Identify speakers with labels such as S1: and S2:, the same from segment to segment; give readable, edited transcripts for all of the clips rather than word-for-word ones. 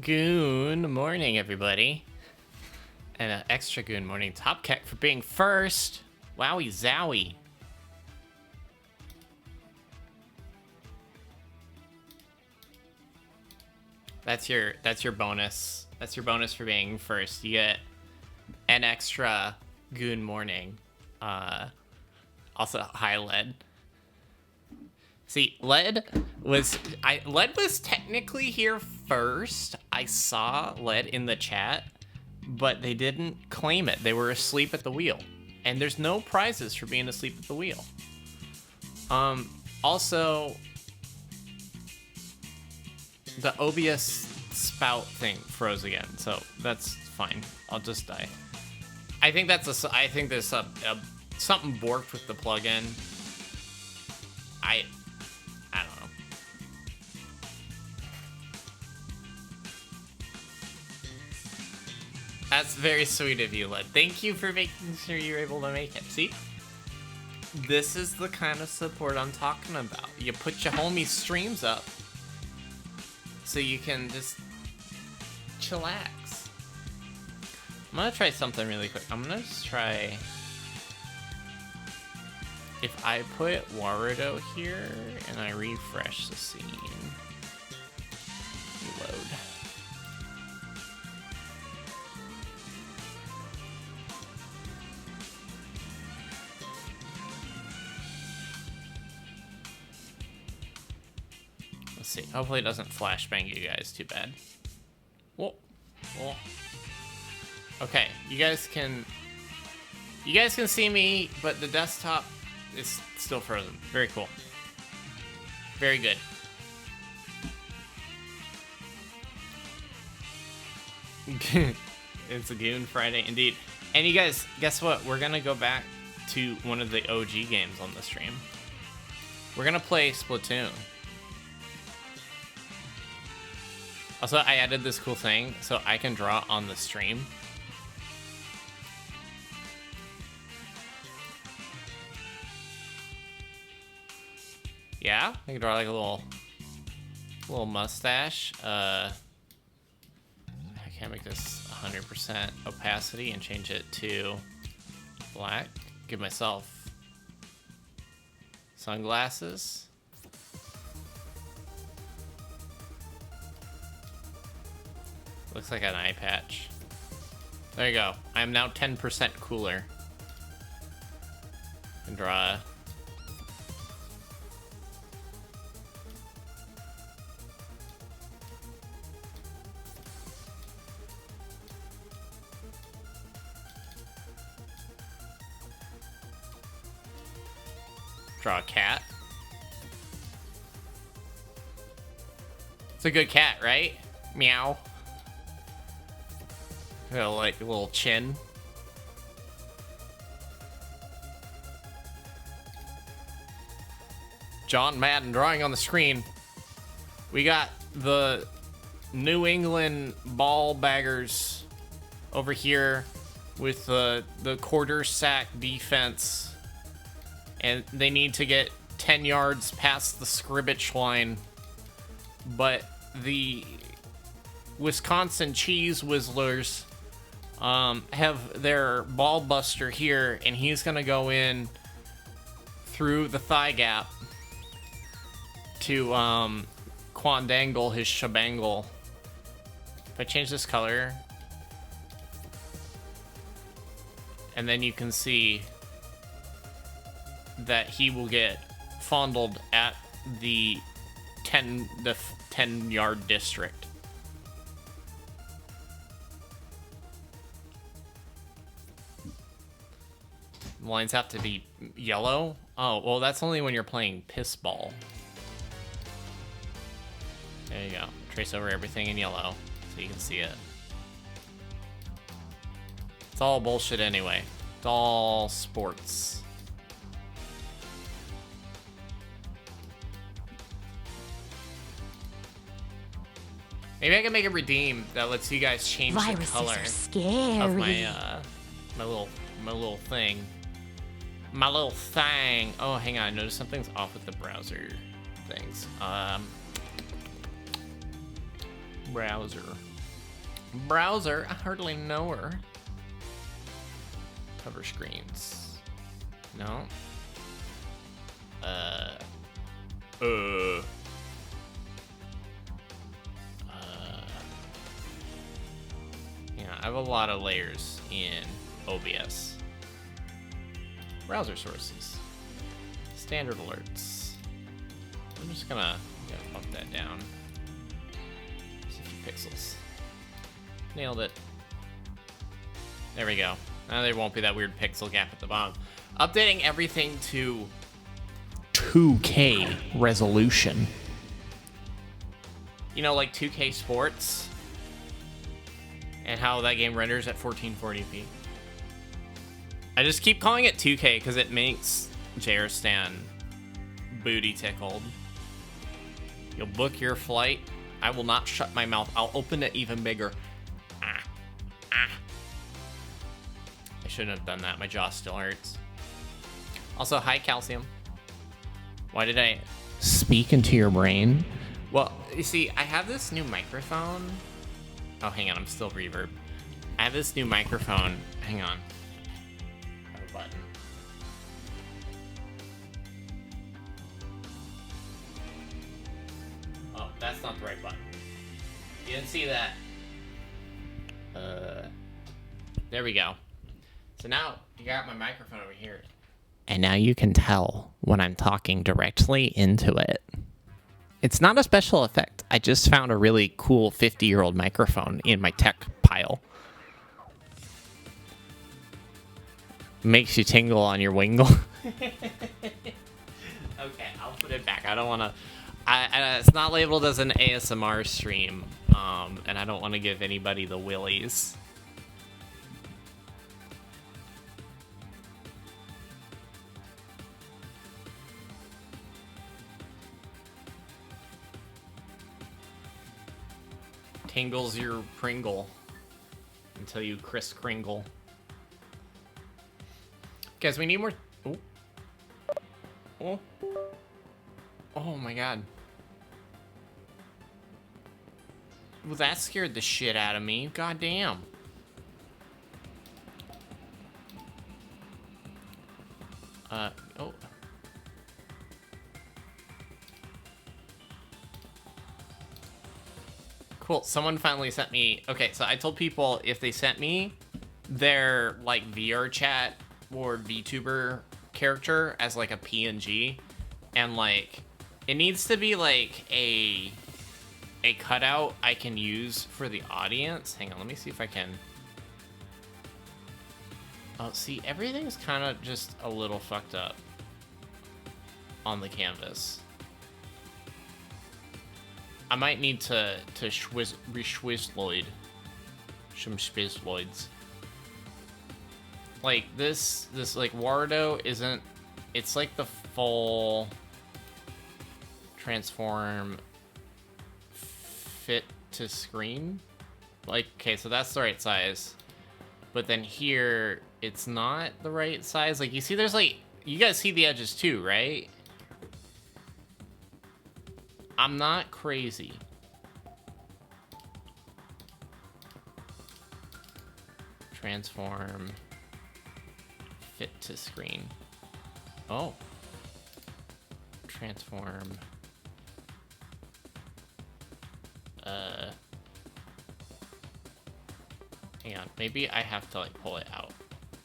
S1: Good morning, everybody. And an extra good morning Top Keck for being first. Wowie zowie. That's your bonus. That's your bonus for being first. You get an extra good morning. Also hi Led. See, Led was technically here first. I saw Led in the chat, but they didn't claim it. They were asleep at the wheel. And there's no prizes for being asleep at the wheel. Also, the OBS spout thing froze again, so that's fine. I'll just die. I think there's something borked with the plugin. I don't know. That's very sweet of you, Led. Thank you for making sure you're able to make it. See? This is the kind of support I'm talking about. You put your homie streams up so you can just chillax. I'm gonna try something really quick. I'm gonna just try... If I put Warudo here and I refresh the scene, load. Let's see. Hopefully it doesn't flashbang you guys too bad. Whoa. Whoa. Okay, you guys can see me, but the desktop is still frozen. Very cool. Very good. It's a Goon Friday indeed. And you guys, guess what? We're gonna go back to one of the OG games on the stream. We're gonna play Splatoon. Also, I added this cool thing so I can draw on the stream. Yeah, I can draw like a little mustache. I can't make this 100% opacity and change it to black. Give myself sunglasses. Looks like an eye patch. There you go. I am now 10% cooler. And draw. Draw a cat. It's a good cat, right? Meow. Got like a little chin. John Madden drawing on the screen. We got the New England ball baggers over here with the quarter sack defense. And they need to get 10 yards past the scrimmage line. But the Wisconsin Cheese Whizzlers have their ball buster here, and he's going to go in through the thigh gap to quandangle his shabangle. If I change this color, and then you can see that he will get fondled at the 10-yard district. Lines have to be yellow. Oh, well, that's only when you're playing piss ball. There you go. Trace over everything in yellow so you can see it. It's all bullshit anyway. It's all sports. Maybe I can make a redeem that lets you guys change the color of my little thing. My little thing. Oh, hang on. I noticed something's off with the browser things. Browser. Browser, I hardly know her. Cover screens. No. Yeah, I have a lot of layers in OBS. Browser sources. Standard alerts. I'm just gonna bump that down. 60 pixels. Nailed it. There we go. Now there won't be that weird pixel gap at the bottom. Updating everything to 2K resolution. You know, like 2K Sports? And how that game renders at 1440p. I just keep calling it 2K because it makes Jarstan booty tickled. You'll book your flight. I will not shut my mouth. I'll open it even bigger. I shouldn't have done that. My jaw still hurts. Also, hi, Calcium. Why did I speak into your brain? Well, you see, I have this new microphone. Oh, hang on. I'm still reverb. I have this new microphone. Hang on. I have a button. Oh, that's not the right button. You didn't see that. There we go. So now you got my microphone over here. And now you can tell when I'm talking directly into it. It's not a special effect. I just found a really cool 50-year-old microphone in my tech pile. Makes you tingle on your wingle. Okay, I'll put it back. I don't want to... it's not labeled as an ASMR stream, and I don't want to give anybody the willies. Tingles your Pringle until you Kris Kringle. Guys, we need more... Oh. Oh. Oh my god. Well, that scared the shit out of me. God damn. Oh. Cool, someone finally sent me... Okay, so I told people if they sent me their, like, VR chat or VTuber character as, like, a PNG, and, like, it needs to be, like, a cutout I can use for the audience. Hang on, let me see if I can... Oh, see, everything's kind of just a little fucked up on the canvas. I might need to re-schwizzloid some spizloids. Like this like Wardo isn't, it's like the full transform fit to screen. Like, okay, so that's the right size. But then here, it's not the right size. Like, you see there's like, you guys see the edges too, right? I'm not crazy. Transform. Fit to screen. Oh. Transform. Hang on. Maybe I have to, like, pull it out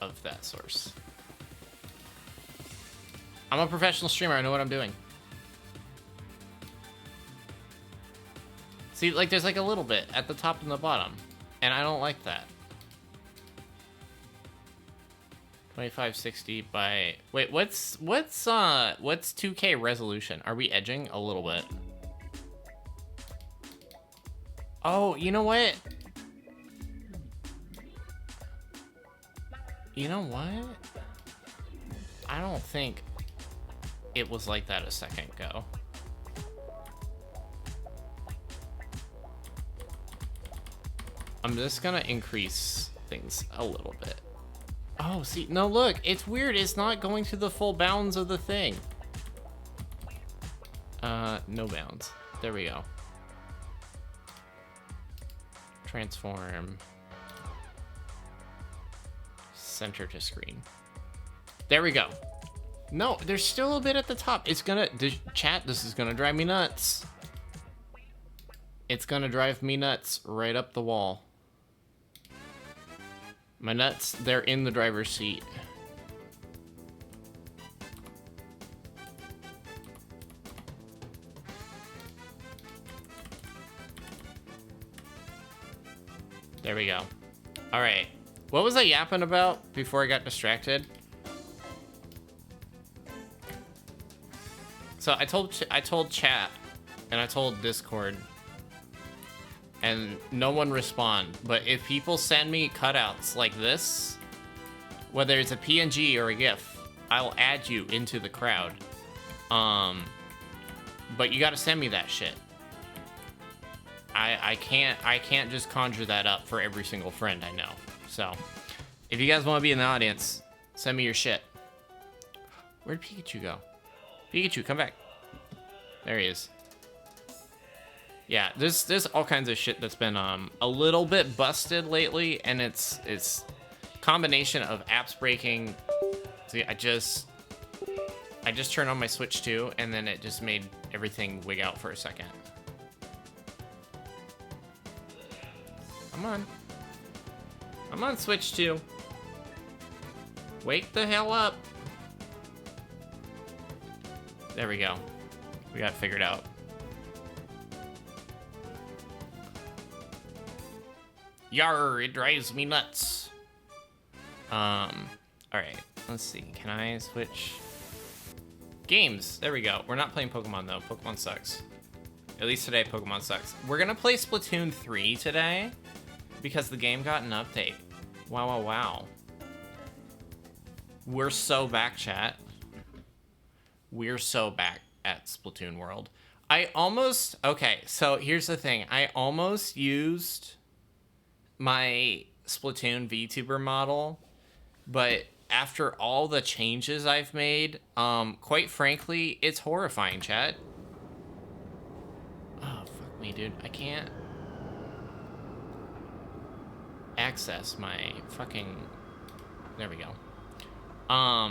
S1: of that source. I'm a professional streamer. I know what I'm doing. See, like, there's like a little bit at the top and the bottom, and I don't like that. 2560 by... Wait, what's 2K resolution? Are we edging a little bit? Oh, you know what? You know what? I don't think it was like that a second ago. I'm just gonna increase things a little bit. Oh, see, no, look, it's weird. It's not going to the full bounds of the thing. No bounds. There we go. transform center to screen. There we go. No, there's still a bit at the top. It's gonna, chat, this is gonna drive me nuts. It's gonna drive me nuts right up the wall. My nuts, they're in the driver's seat. There we go. All right. What was I yapping about before I got distracted? So I told chat and I told Discord and no one respond. But if people send me cutouts like this, whether it's a PNG or a GIF, I'll add you into the crowd. But you gotta send me that shit. I can't just conjure that up for every single friend I know. So, if you guys want to be in the audience, send me your shit. Where'd Pikachu go? Pikachu, come back. There he is. Yeah, there's all kinds of shit that's been a little bit busted lately, and it's combination of apps breaking. See, I just turned on my Switch 2, and then it just made everything wig out for a second. Come on. I'm on Switch 2. Wake the hell up. There we go. We got it figured out. Yar, it drives me nuts. Alright, let's see. Can I switch? Games. There we go. We're not playing Pokemon though. Pokemon sucks. At least today, Pokemon sucks. We're gonna play Splatoon 3 today because the game got an update. Wow, wow, wow. We're so back, chat. We're so back at Splatoon World. Okay, so here's the thing. I almost used my Splatoon VTuber model, but after all the changes I've made, quite frankly, it's horrifying, chat. Oh, fuck me, dude. I can't access my fucking... There we go. How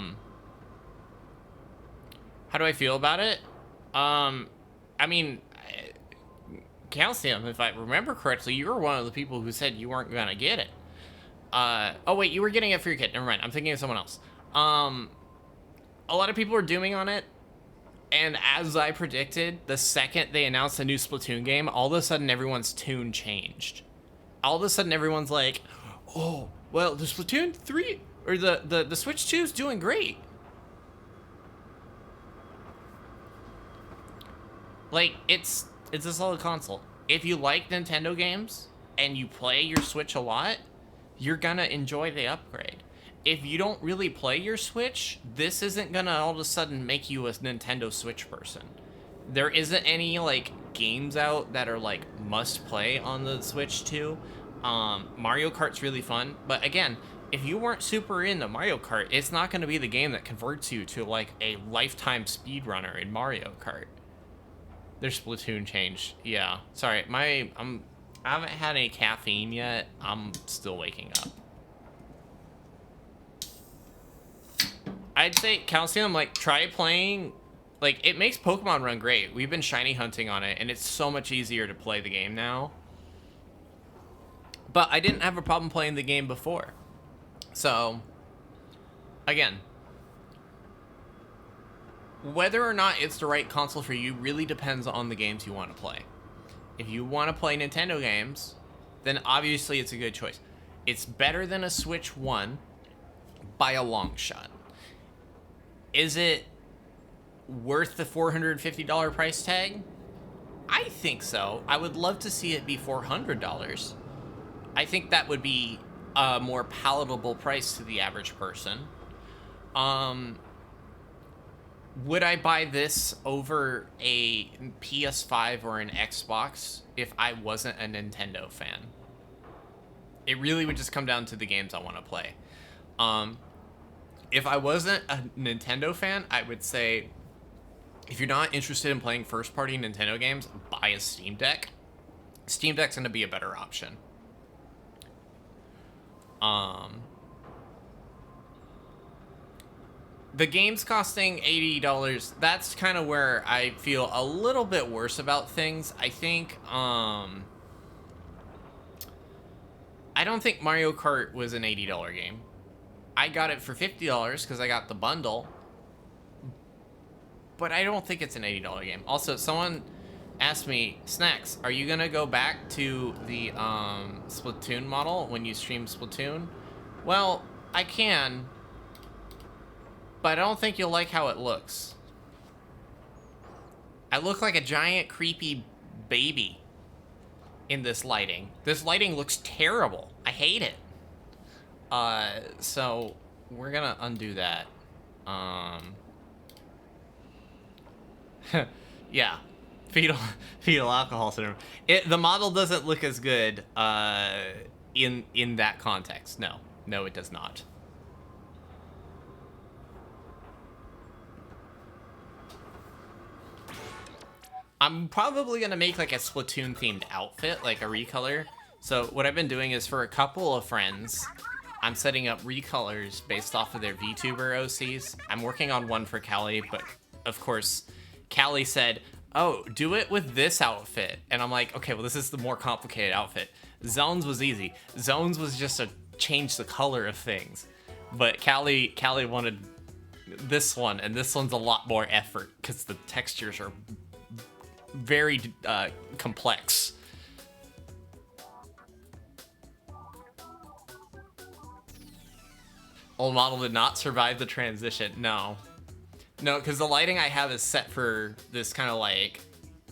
S1: do I feel about it? I mean, Calcium, if I remember correctly, you were one of the people who said you weren't gonna get it. Oh wait, you were getting it for your kid. Never mind, I'm thinking of someone else. A lot of people were dooming on it, and as I predicted, the second they announced a new Splatoon game, all of a sudden everyone's tune changed. All of a sudden everyone's like, oh, well, the Splatoon 3, or the Switch 2 is doing great. Like, it's a solid console. If you like Nintendo games and you play your Switch a lot, you're gonna enjoy the upgrade. If you don't really play your Switch, this isn't gonna all of a sudden make you a Nintendo Switch person. There isn't any, like, games out that are, like, must play on the Switch 2. Mario Kart's really fun, but again, if you weren't super into Mario Kart, it's not gonna be the game that converts you to, like, a lifetime speedrunner in Mario Kart. Their Splatoon changed. Yeah. Sorry, I haven't had any caffeine yet. I'm still waking up. I'd say, Calcium, like, try playing... Like, it makes Pokemon run great. We've been shiny hunting on it, and it's so much easier to play the game now. But I didn't have a problem playing the game before. So, again... Whether or not it's the right console for you really depends on the games you want to play. If you want to play Nintendo games, then obviously it's a good choice. It's better than a Switch 1 by a long shot. Is it worth the $450 price tag? I think so. I would love to see it be $400. I think that would be a more palatable price to the average person. Would I buy this over a PS5 or an Xbox if I wasn't a Nintendo fan? It really would just come down to the games I want to play. If I wasn't a Nintendo fan, I would say, if you're not interested in playing first-party Nintendo games, buy a Steam Deck. Steam Deck's going to be a better option. The game's costing $80. That's kind of where I feel a little bit worse about things. I think, I don't think Mario Kart was an $80 game. I got it for $50 because I got the bundle. But I don't think it's an $80 game. Also, someone asked me, Snacks, are you gonna go back to the Splatoon model when you stream Splatoon? Well, I can, but I don't think you'll like how it looks. I look like a giant creepy baby in this lighting. This lighting looks terrible. I hate it. So we're gonna undo that. Yeah, fetal alcohol syndrome. The model doesn't look as good in that context. No, it does not. I'm probably gonna make like a Splatoon themed outfit, like a recolor. So what I've been doing is for a couple of friends, I'm setting up recolors based off of their VTuber OCs. I'm working on one for Callie, but of course, Callie said, oh, do it with this outfit. And I'm like, okay, well, this is the more complicated outfit. Zones was easy. Zones was just to change the color of things. But Callie wanted this one, and this one's a lot more effort because the textures are very complex. Old model did not survive the transition. No, because the lighting I have is set for this kind of like,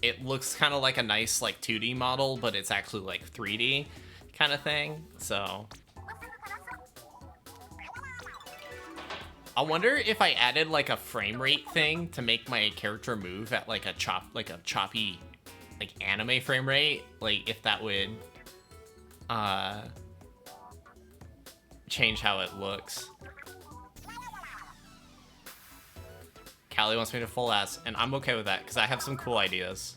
S1: it looks kind of like a nice like 2D model, but it's actually like 3D kind of thing. So I wonder if I added like a frame rate thing to make my character move at like a choppy like anime frame rate, like if that would change how it looks. Callie wants me to full ass, and I'm okay with that because I have some cool ideas.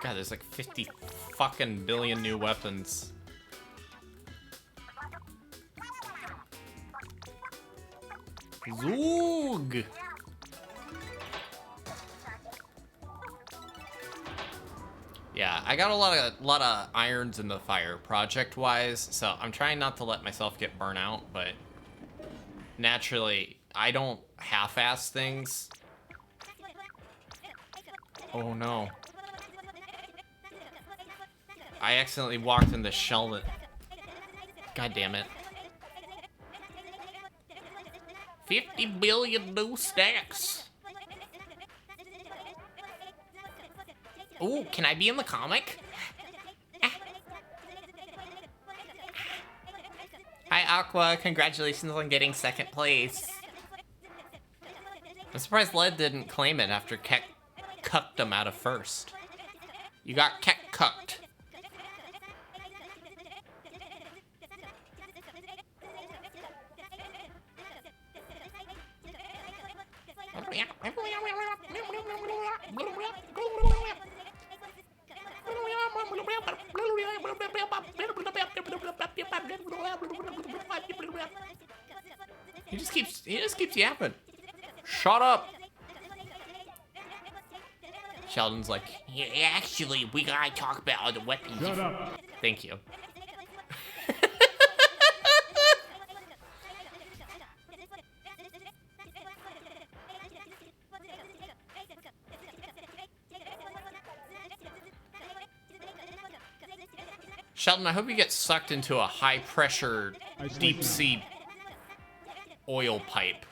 S1: God, there's like 50 fucking billion new weapons. Zoog! Yeah, I got a lot of irons in the fire project-wise, so I'm trying not to let myself get burnt out, but naturally, I don't half-ass things. Oh no. I accidentally walked in the shell that... God damn it. 50 billion new stacks. Ooh, can I be in the comic? Hi, Aqua. Congratulations on getting second place. I'm surprised Led didn't claim it after Keck cucked him out of first. You got Keck cucked. He just keeps yapping. Shut up. Sheldon's like, yeah, actually, we gotta talk about the weapons.
S2: Shut up.
S1: Thank you. Sheldon, I hope you get sucked into a high-pressure, deep-sea oil pipe.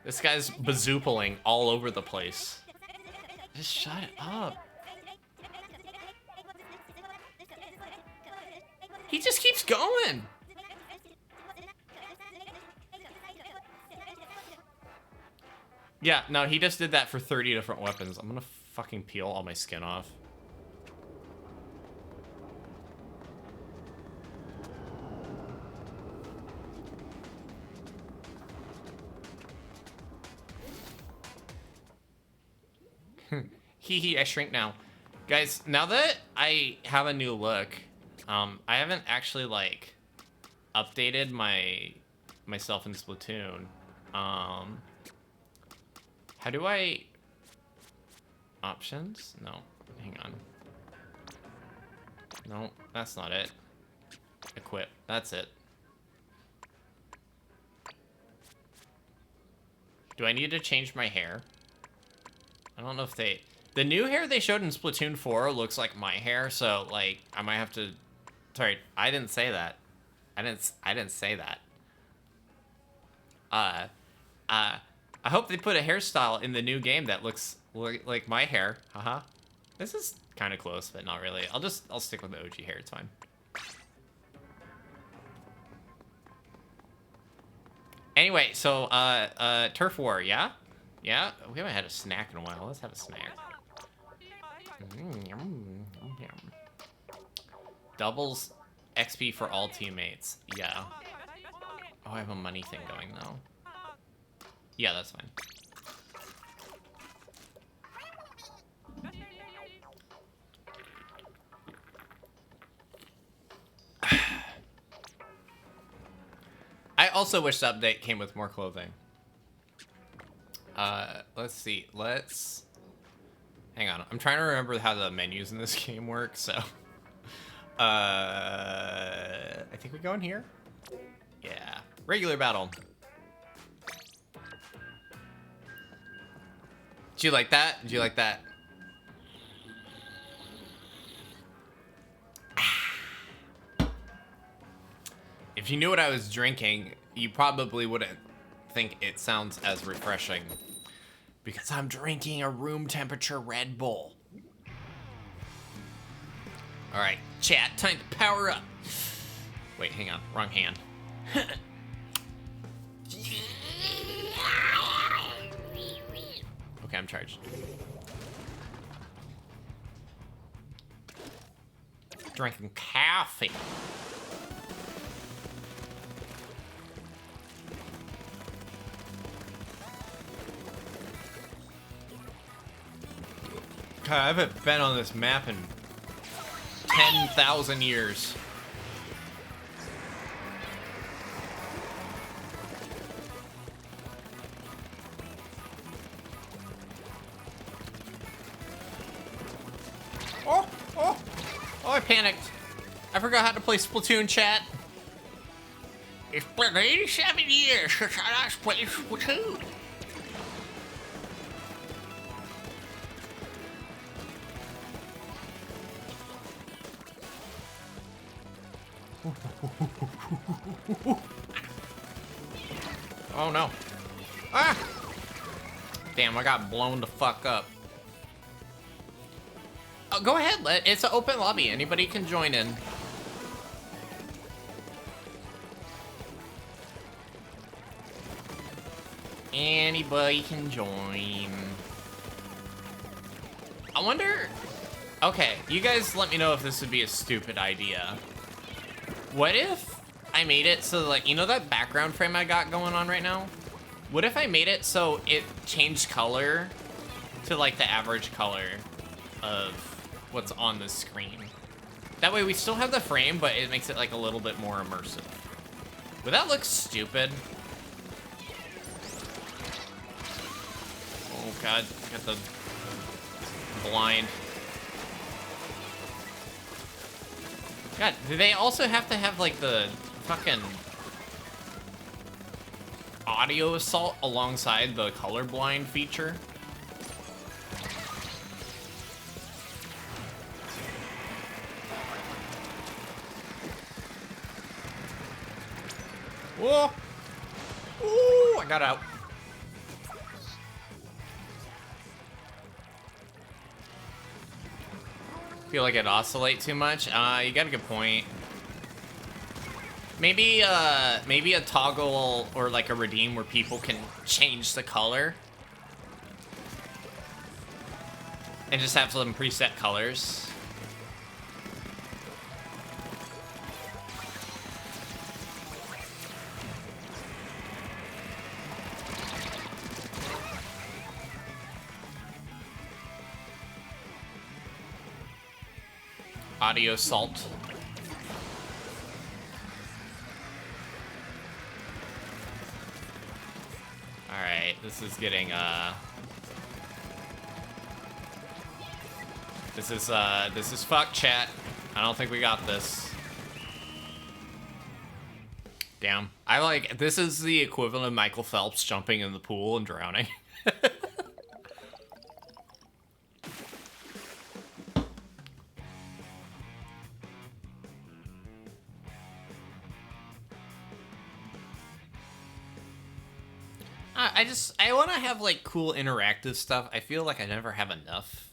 S1: This guy's bazoopaling all over the place. Just shut it up. He just keeps going. Yeah, no, he just did that for 30 different weapons. I'm gonna fucking peel all my skin off. Hee hee, I shrink now. Guys, now that I have a new look, I haven't actually, like, updated myself in Splatoon. How do I... Options? No, hang on. No, that's not it. Equip, that's it. Do I need to change my hair? I don't know if they... The new hair they showed in Splatoon 4 looks like my hair, so, like, I might have to... Sorry, I didn't say that. I didn't say that. I hope they put a hairstyle in the new game that looks like my hair. Haha. This is kind of close, but not really. I'll stick with the OG hair, it's fine. Anyway, so, Turf War, yeah? Yeah? We haven't had a snack in a while. Let's have a snack. Doubles XP for all teammates. Yeah. Oh, I have a money thing going, though. Yeah, that's fine. I also wish the update came with more clothing. Let's see. Hang on. I'm trying to remember how the menus in this game work, so... I think we go in here. Yeah. Regular battle. Did you like that? Did you like that? If you knew what I was drinking, you probably wouldn't think it sounds as refreshing. Because I'm drinking a room temperature Red Bull. Alright, chat, time to power up. Wait, hang on, wrong hand. Okay, I'm charged. Drinking coffee. God, I haven't been on this map in 10,000 years. Oh, I panicked. I forgot how to play Splatoon, chat. It's been 87 years since I last played Splatoon. Oh no. Ah! Damn, I got blown the fuck up. Oh, go ahead, it's an open lobby. Anybody can join in. Anybody can join. I wonder... Okay, you guys let me know if this would be a stupid idea. What if I made it so, like, you know that background frame I got going on right now? What if I made it so it changed color to, like, the average color of what's on the screen? That way we still have the frame, but it makes it, like, a little bit more immersive. Would that look stupid? Oh, God. Got the blind. God, do they also have to have, like, the fucking audio assault alongside the colorblind feature? Whoa! Ooh, I got out. Feel like it oscillate too much? You got a good point. Maybe a toggle or like a redeem where people can change the color. And just have some preset colors. Audio salt. Alright, this is getting, This is fuck, chat. I don't think we got this. Damn. This is the equivalent of Michael Phelps jumping in the pool and drowning. I want to have, like, cool interactive stuff. I feel like I never have enough.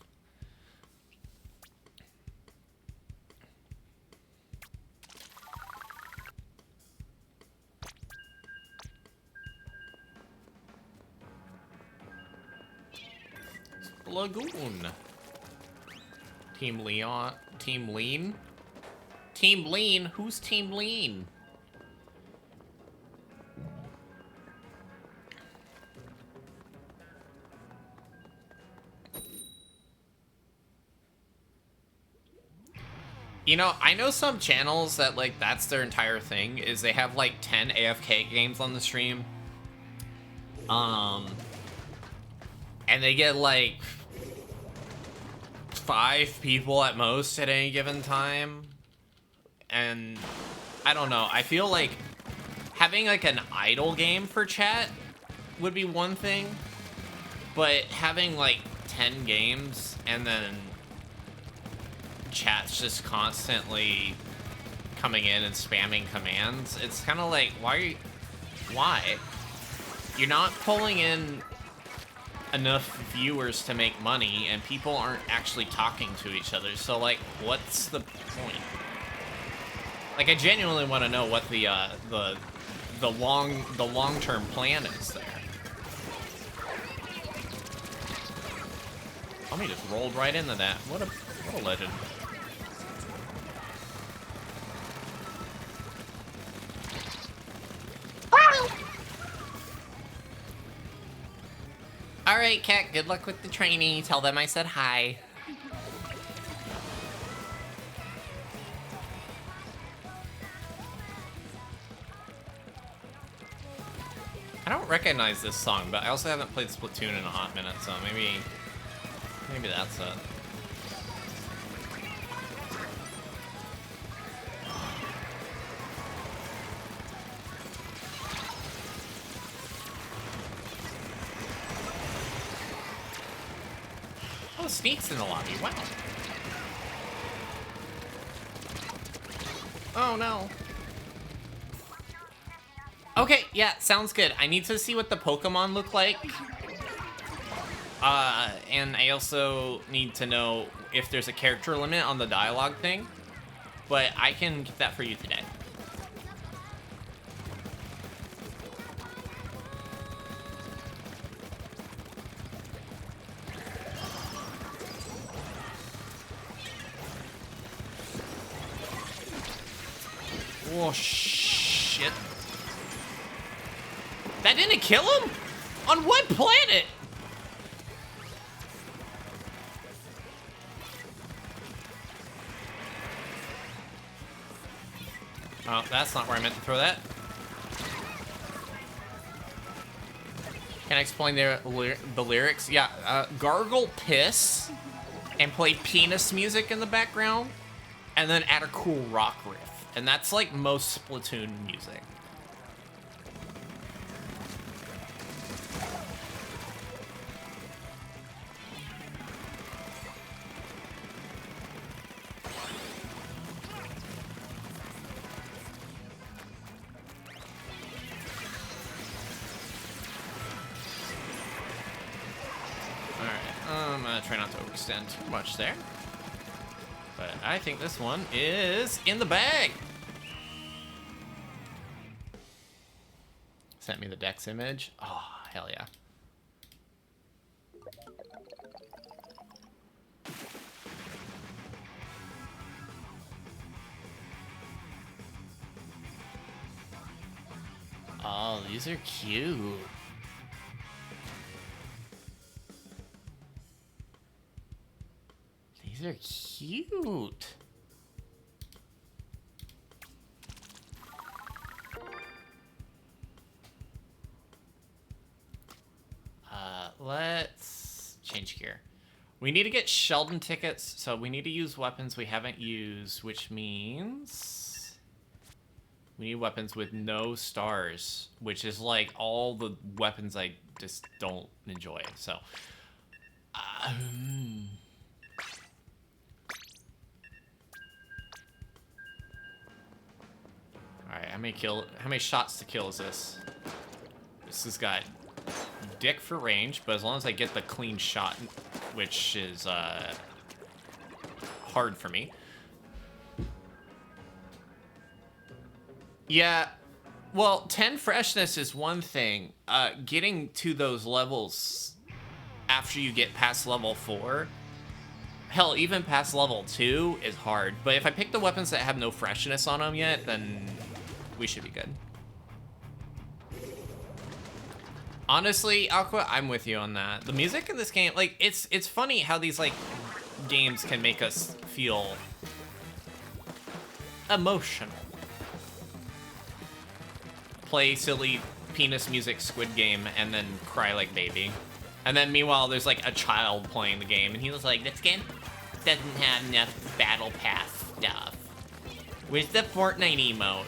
S1: Lagoon. Team Leon. Team Lean? Team Lean? Who's Team Lean? You know, I know some channels that, like, that's their entire thing, is they have, like, 10 AFK games on the stream. And they get, like, 5 people at most at any given time. And, I don't know, I feel like having, like, an idle game for chat would be one thing. But having, like, 10 games and then chat's just constantly coming in and spamming commands, it's kind of like, why? You're not pulling in enough viewers to make money, and people aren't actually talking to each other, so, like, what's the point? Like, I genuinely want to know what the long-term plan is there. Tommy just rolled right into that. What a legend. Alright, Cat, good luck with the training. Tell them I said hi. I don't recognize this song, but I also haven't played Splatoon in a hot minute, so maybe that's it. Oh, Sneak's in the lobby. Wow. Oh, no. Okay, yeah, sounds good. I need to see what the Pokemon look like. And I also need to know if there's a character limit on the dialogue thing. But I can get that for you today. Oh, shit. That didn't kill him? On what planet? Oh, that's not where I meant to throw that. Can I explain the lyrics? Yeah, gargle piss and play penis music in the background and then add a cool rock riff. And that's like most Splatoon music. I'm gonna try not to overextend too much there. But I think this one is in the bag. Sent me the Dex image. Oh, hell yeah. Oh, these are cute. These are cute. We need to get Sheldon tickets, so we need to use weapons we haven't used, which means we need weapons with no stars, which is like all the weapons I just don't enjoy. So, all right, how many shots to kill is this? This has got dick for range, but as long as I get the clean shot, which is hard for me. Yeah, well, 10 freshness is one thing. Getting to those levels after you get past level 4, hell, even past level 2 is hard. But if I pick the weapons that have no freshness on them yet, then we should be good. Honestly, Aqua, I'm with you on that. The music in this game, like, it's funny how these, like, games can make us feel emotional. Play silly penis music Squid Game and then cry like baby. And then meanwhile, there's, like, a child playing the game, and he was like, this game doesn't have enough battle pass stuff. Where's the Fortnite emote?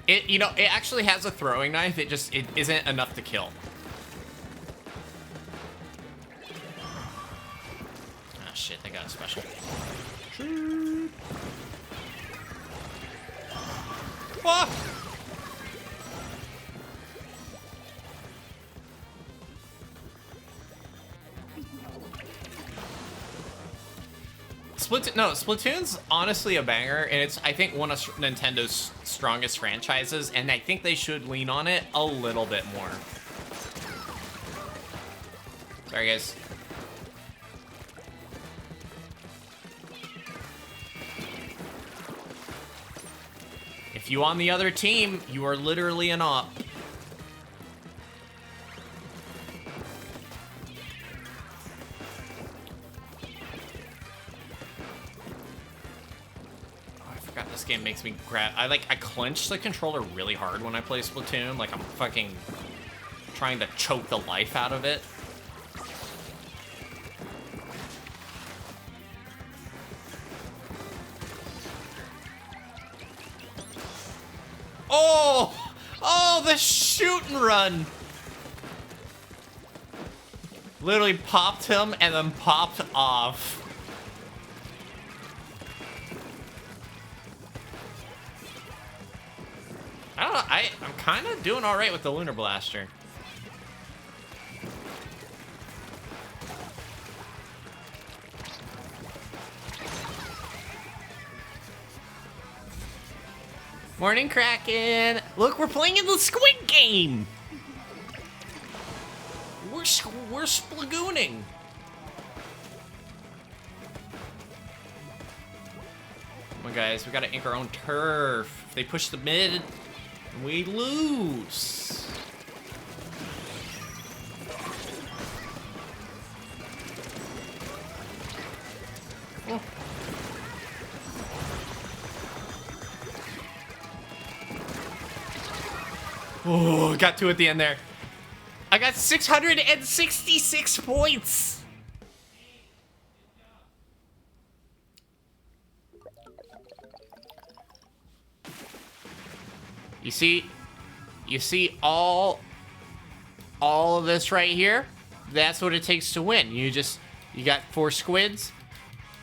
S1: It, you know, it actually has a throwing knife. It isn't enough to kill. Ah, shit, they got a special. Shoot. Ah! Splatoon's honestly a banger, and it's, I think, one of Nintendo's strongest franchises, and I think they should lean on it a little bit more. Sorry, guys. If you on the other team, you are literally an op. This game makes me grab. I clench the controller really hard when I play Splatoon. Like I'm fucking trying to choke the life out of it. Oh! Oh, the shoot and run! Literally popped him and then popped off. I don't know, I'm kind of doing all right with the Lunar Blaster. Morning, Kraken! Look, we're playing in the Squid Game! We're splagooning! Come on, guys, we gotta ink our own turf. If they push the mid, we lose. Oh. Oh, got two at the end there. I got 666 points. You see all of this right here? That's what it takes to win. You got 4 squids,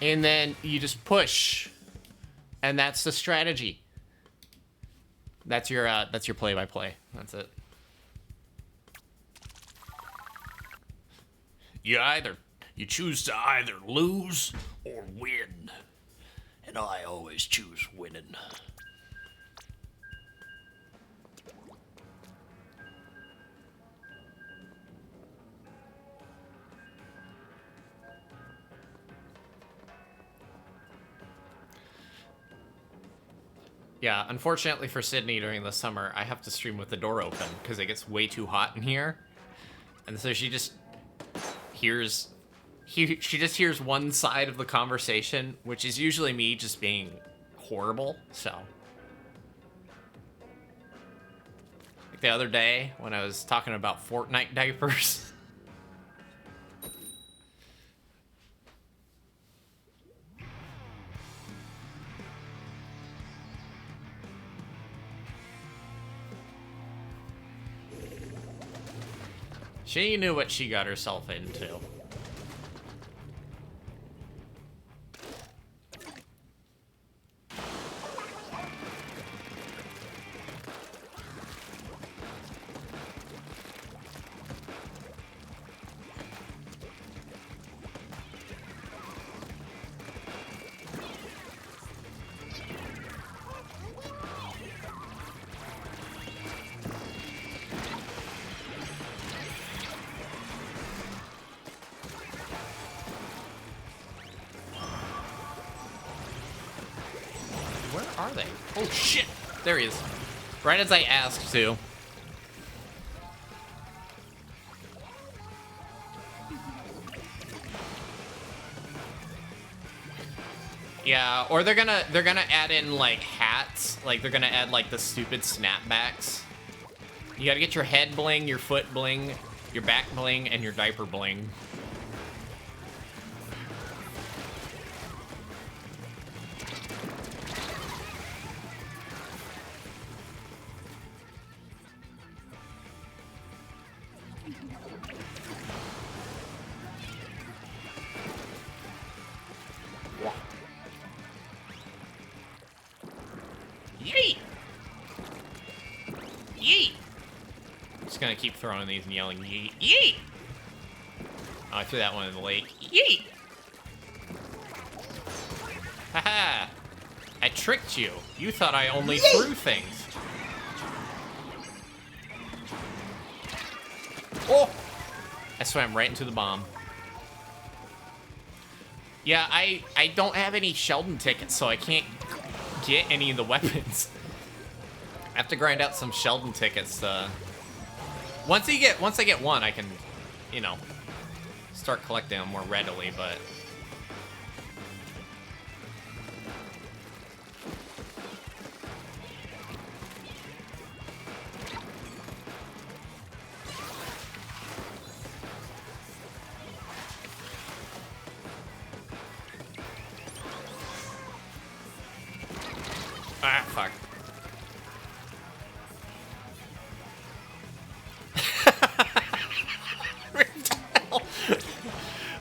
S1: and then you just push. And that's the strategy. That's your play-by-play. That's it. You choose to either lose or win. And I always choose winning. Yeah, unfortunately for Sydney during the summer, I have to stream with the door open because it gets way too hot in here. And so she just hears... she just hears one side of the conversation, which is usually me just being horrible, so... Like the other day, when I was talking about Fortnite diapers... She knew what she got herself into. Where are they? Oh shit! There he is. Right as I asked to. Yeah, or they're gonna add in like hats. Like they're gonna add like the stupid snapbacks. You gotta get your head bling, your foot bling, your back bling, and your diaper bling. Yeet! Yeet! I'm just gonna keep throwing these and yelling yeet. Yeet! Oh, I threw that one in the lake. Yeet! Haha! I tricked you. You thought I only threw things. Oh! I swam right into the bomb. Yeah, I don't have any Sheldon tickets, so I can't get any of the weapons. I have to grind out some Sheldon tickets. Once I get one, I can, you know, start collecting them more readily, but... Ah, fuck.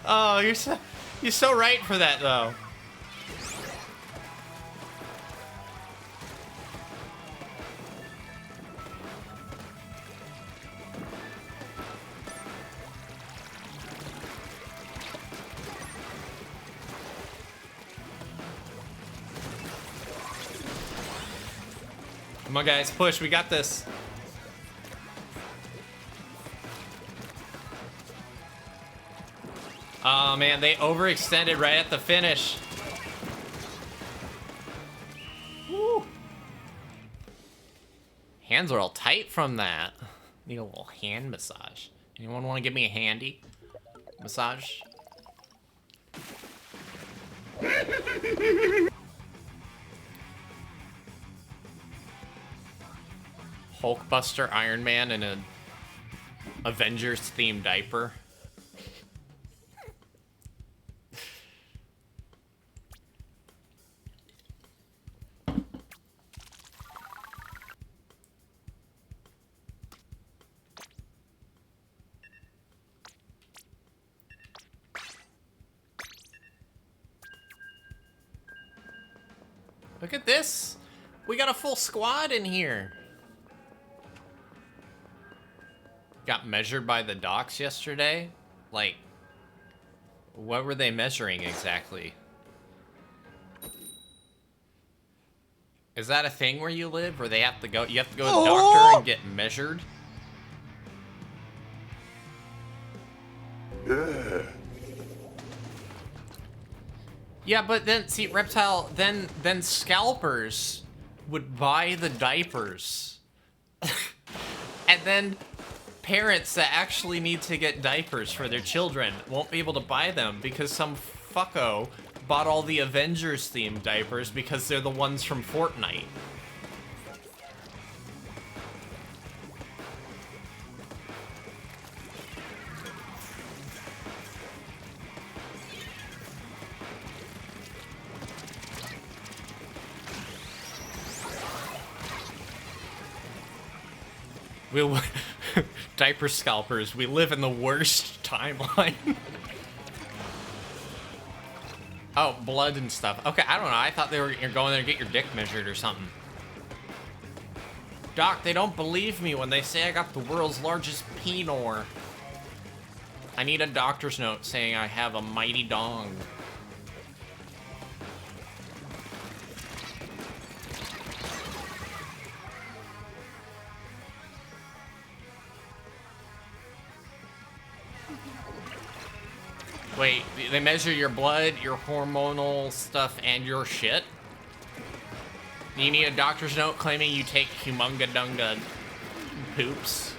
S1: Oh, you're so right for that though. Come on, guys, push. We got this. Oh, man, they overextended right at the finish. Woo. Hands are all tight from that. Need a little hand massage. Anyone want to give me a handy massage? Hulkbuster Iron Man in an Avengers-themed diaper. Look at this. We got a full squad in here. Got measured by the docks yesterday. Like, what were they measuring exactly? Is that a thing where you live, where they have to go? You have to go to the doctor and get measured. Yeah, but then see, Reptile. Then scalpers would buy the diapers, and then parents that actually need to get diapers for their children won't be able to buy them because some fucko bought all the Avengers themed diapers because they're the ones from Fortnite. We'll diaper scalpers. We live in the worst timeline. Oh, blood and stuff. Okay, I don't know. I thought you're going there to get your dick measured or something. Doc, they don't believe me when they say I got the world's largest penor. I need a doctor's note saying I have a mighty dong. Wait, they measure your blood, your hormonal stuff, and your shit? You need a doctor's note claiming you take humunga dunga poops?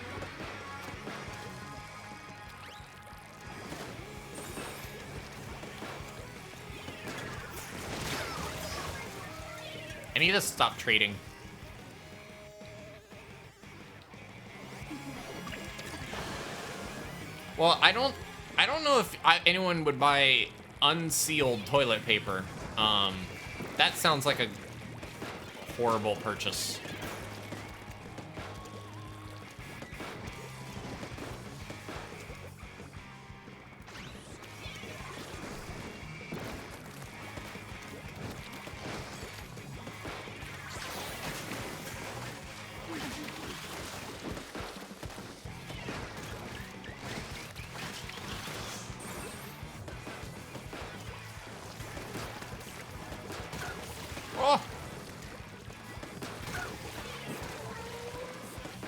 S1: I need to stop trading. Well, I don't know if anyone would buy unsealed toilet paper. That sounds like a horrible purchase.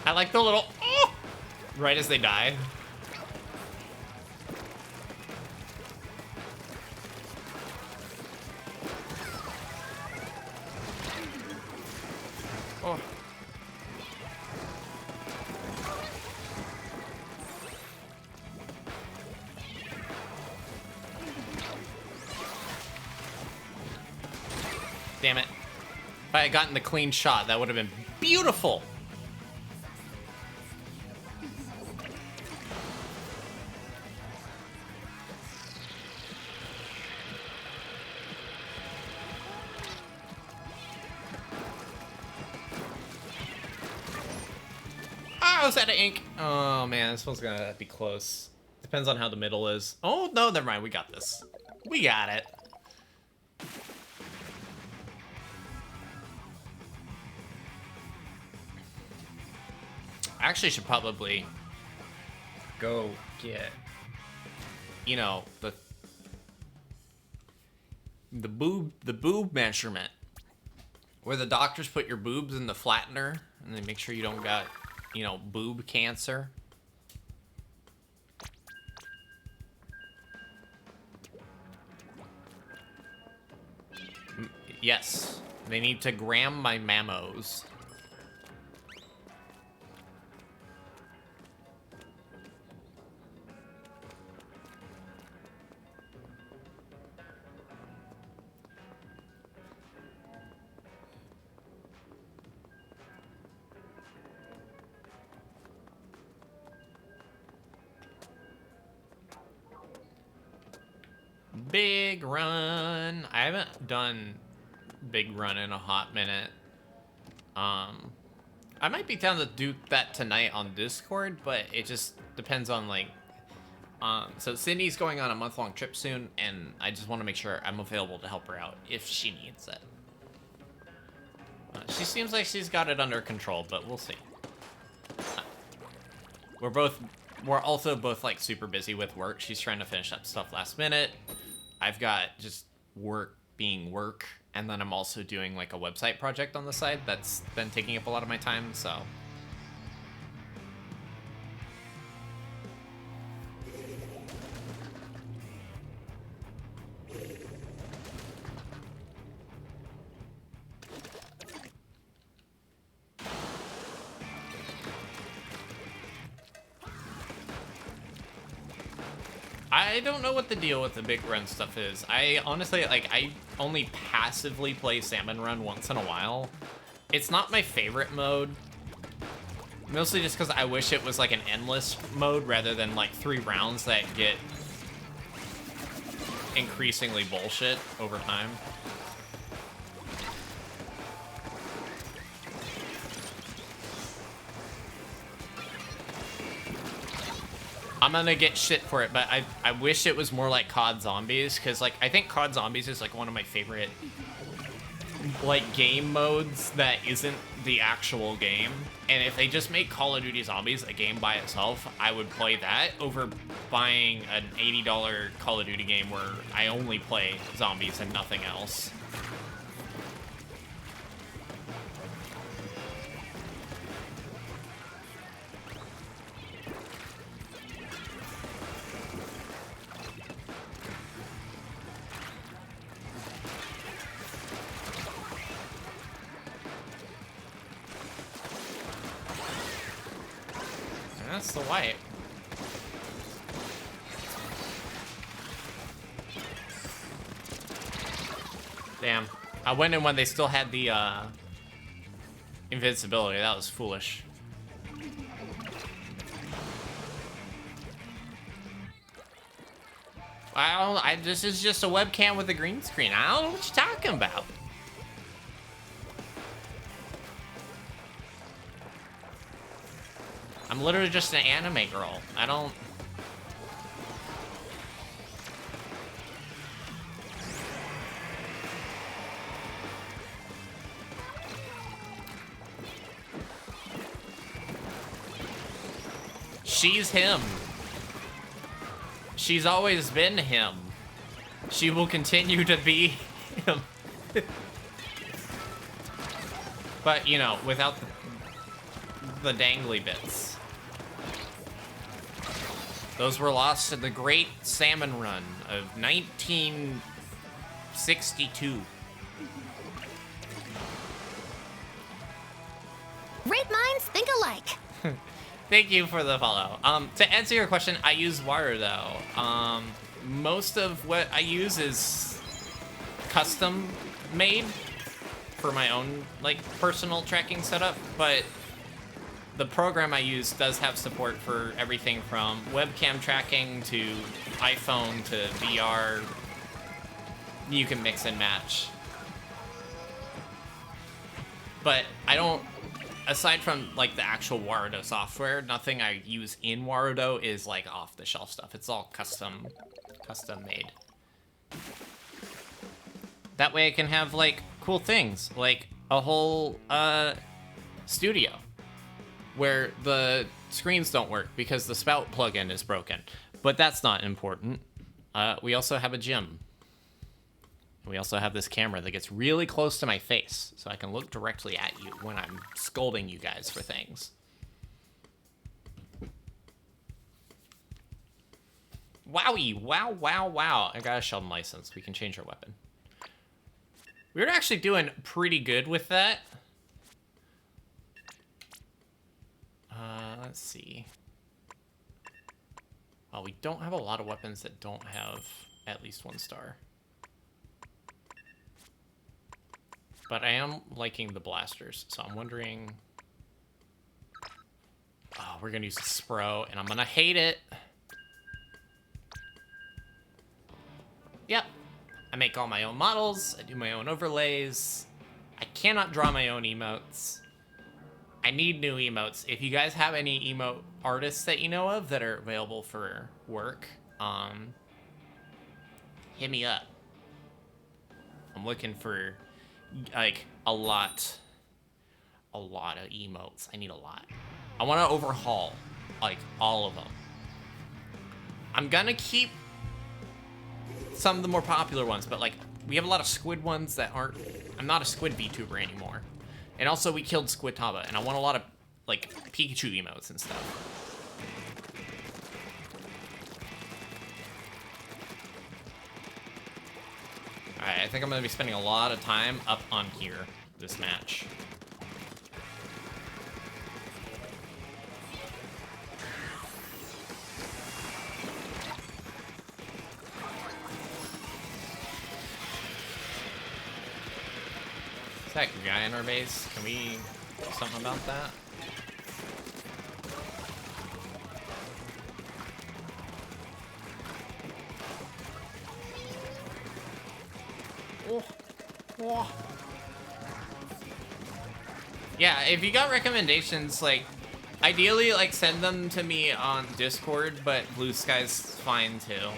S1: I like the little oh, right as they die. Oh. Damn it. If I had gotten the clean shot, that would have been beautiful. I was out of ink. Oh man, this one's gonna be close. Depends on how the middle is. Oh no, never mind. We got this. We got it. I actually should probably go get, you know, the boob measurement, where the doctors put your boobs in the flattener and they make sure you don't got, you know, boob cancer. Yes, they need to gram my mammos. Big run. I haven't done big run in a hot minute. I might be down to do that tonight on Discord, but it just depends on like so Cindy's going on a month-long trip soon, and I just want to make sure I'm available to help her out if she needs it. She seems like she's got it under control, but we'll see. We're also both like super busy with work. She's trying to finish up stuff last minute. I've got just work being work, and then I'm also doing like a website project on the side that's been taking up a lot of my time, so. I don't know what the deal with the big run stuff is. I honestly, like, I only passively play Salmon Run once in a while. It's not my favorite mode. Mostly just because I wish it was like an endless mode rather than like 3 rounds that get increasingly bullshit over time. I'm gonna get shit for it, but I wish it was more like COD Zombies, because like I think COD Zombies is like one of my favorite like game modes that isn't the actual game. And if they just make Call of Duty Zombies a game by itself, I would play that over buying an $80 Call of Duty game where I only play zombies and nothing else. That's the white. Damn. I went in when they still had the invincibility. That was foolish. This is just a webcam with a green screen. I don't know what you're talking about. I'm literally just an anime girl. I don't... She's him. She's always been him. She will continue to be him. But, you know, without the dangly bits. Those were lost in the Great Salmon Run of 1962.
S2: Great minds think alike.
S1: Thank you for the follow. To answer your question, I use Warudo. Most of what I use is custom made for my own like personal tracking setup, but the program I use does have support for everything from webcam tracking to iPhone to VR. You can mix and match. But I don't, aside from like the actual Warudo software, nothing I use in Warudo is like off-the-shelf stuff. It's all custom made. That way I can have like cool things, like a whole studio where the screens don't work because the spout plugin is broken. But that's not important. We also have a gym. We also have this camera that gets really close to my face, so I can look directly at you when I'm scolding you guys for things. Wowie, wow, wow, wow. I got a Sheldon license. We can change our weapon. We were actually doing pretty good with that. Let's see. Well, we don't have a lot of weapons that don't have at least 1 star. But I am liking the blasters, so I'm wondering... Oh, we're gonna use the Spro, and I'm gonna hate it. Yep. I make all my own models, I do my own overlays. I cannot draw my own emotes. I need new emotes. If you guys have any emote artists that you know of that are available for work, hit me up. I'm looking for like a lot of emotes. I need a lot. I want to overhaul like all of them. I'm gonna keep some of the more popular ones, but like we have a lot of squid ones that aren't... I'm not a squid VTuber anymore. And also we killed Squidtaba, and I want a lot of like Pikachu emotes and stuff. Alright, I think I'm gonna be spending a lot of time up on here this match. That guy in our base, can we do something about that? Oh. Oh. Yeah, if you got recommendations, like, ideally, like, send them to me on Discord, but Blue Sky's fine, too.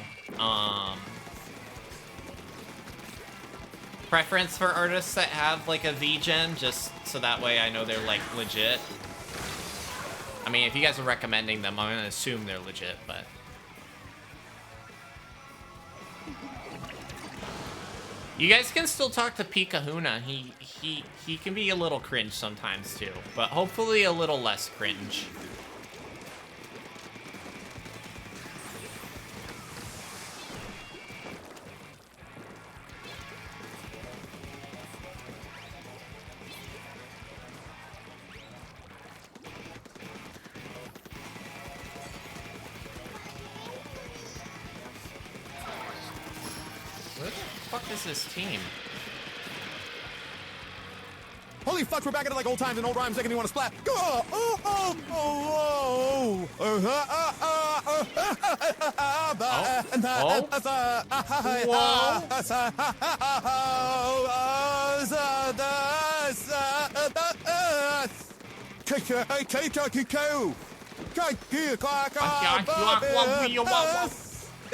S1: Preference for artists that have, like, a V-Gen, just so that way I know they're, like, legit. I mean, if you guys are recommending them, I'm gonna assume they're legit, but... You guys can still talk to Pikahuna. He can be a little cringe sometimes too, but hopefully a little less cringe. Where the fuck is this team?
S3: Holy fuck, we're back into like old times and old rhymes making me want to splat. Oh, oh, oh, oh, oh.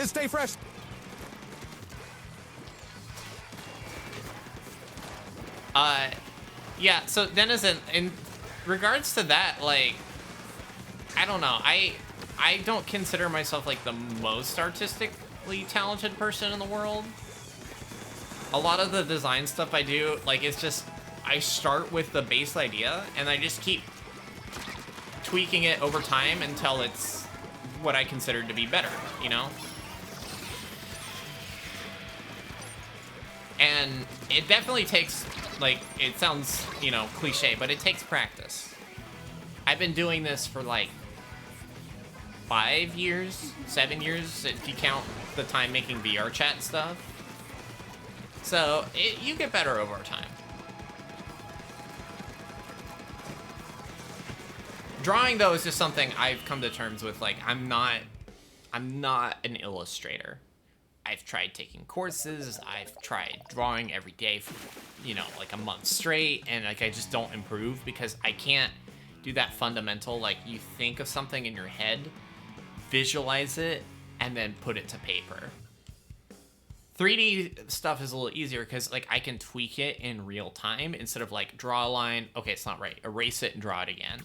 S3: Stay fresh.
S1: Yeah, so Denizen, in regards to that, like, I don't know, I don't consider myself, like, the most artistically talented person in the world. A lot of the design stuff I do, like, it's just, I start with the base idea, and I just keep tweaking it over time until it's what I consider to be better, you know? And it definitely takes, like, it sounds, you know, cliche, but it takes practice. I've been doing this for, like, 5 years, 7 years, if you count the time making VR chat stuff. So, you get better over time. Drawing, though, is just something I've come to terms with. Like, I'm not an illustrator. I've tried taking courses, I've tried drawing every day for, you know, like a month straight, and like I just don't improve because I can't do that fundamental, like you think of something in your head, visualize it, and then put it to paper. 3D stuff is a little easier because like I can tweak it in real time instead of like draw a line, okay, it's not right, erase it and draw it again.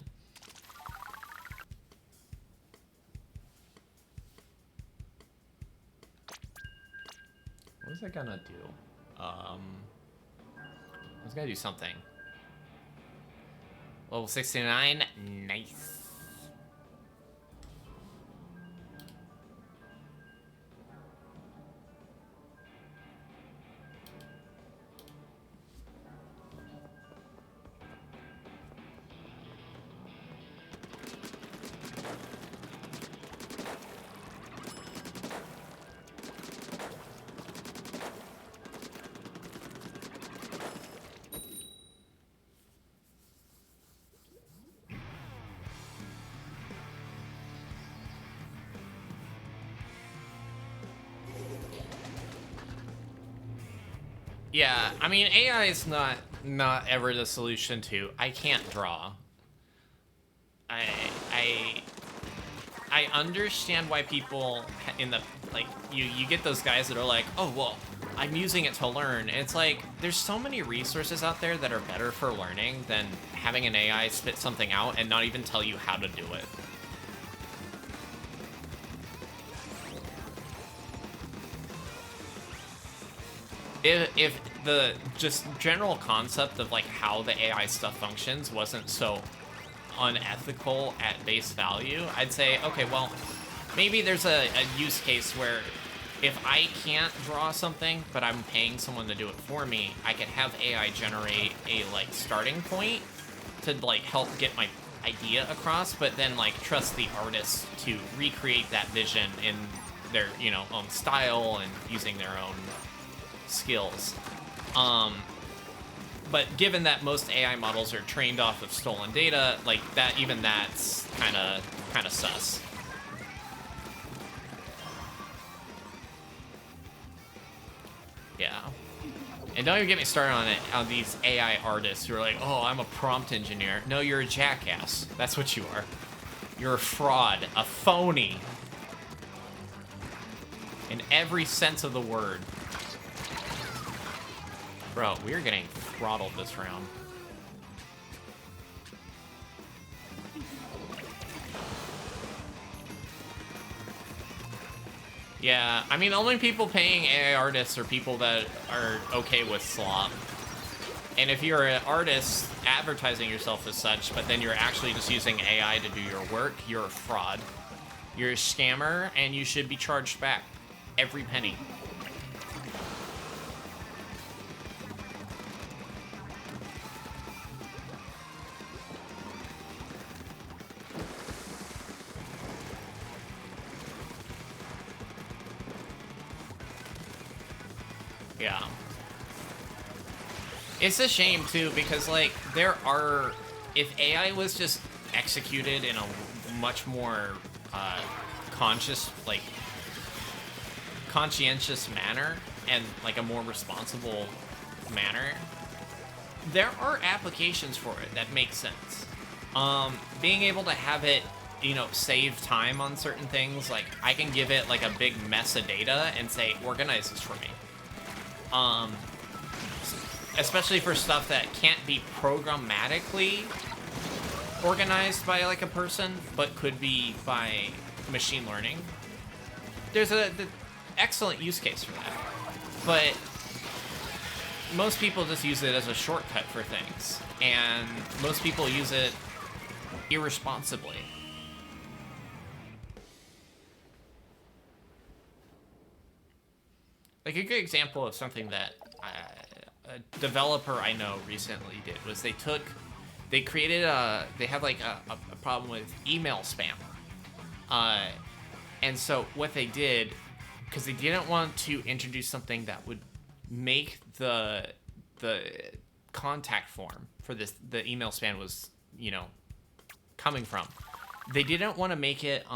S1: What was I gonna do? I was gonna do something. Level 69, nice. Yeah, I mean, AI is not ever the solution to, I can't draw. I understand why people in the, like, you get those guys that are like, oh, well, I'm using it to learn. And it's like, there's so many resources out there that are better for learning than having an AI spit something out and not even tell you how to do it. If the just general concept of like how the AI stuff functions wasn't so unethical at base value, I'd say, okay, well, maybe there's a use case where if I can't draw something, but I'm paying someone to do it for me, I could have AI generate a like starting point to like help get my idea across, but then like trust the artist to recreate that vision in their, you know, own style and using their own skills. but given that most AI models are trained off of stolen data, like that, even that's kind of sus. Yeah. And don't even get me started on these AI artists who are like, oh, I'm a prompt engineer. No, you're a jackass. That's what you are. You're a fraud, a phony. In every sense of the word. Bro, we're getting throttled this round. Yeah, I mean, the only people paying AI artists are people that are okay with slop. And if you're an artist advertising yourself as such, but then you're actually just using AI to do your work, you're a fraud. You're a scammer, and you should be charged back. Every penny. Yeah. It's a shame, too, because, like, if AI was just executed in a much more, conscientious manner, and, like, a more responsible manner, there are applications for it that make sense. Being able to have it, you know, save time on certain things, like, I can give it, like, a big mess of data and say, organize this for me. Especially for stuff that can't be programmatically organized by like a person, but could be by machine learning. There's the excellent use case for that. But most people just use it as a shortcut for things, and most people use it irresponsibly. Like a good example of something that a developer I know recently did was they had like a problem with email spam. And so what they did, because they didn't want to introduce something that would make the contact form for the email spam was, you know, coming from. They didn't want to make it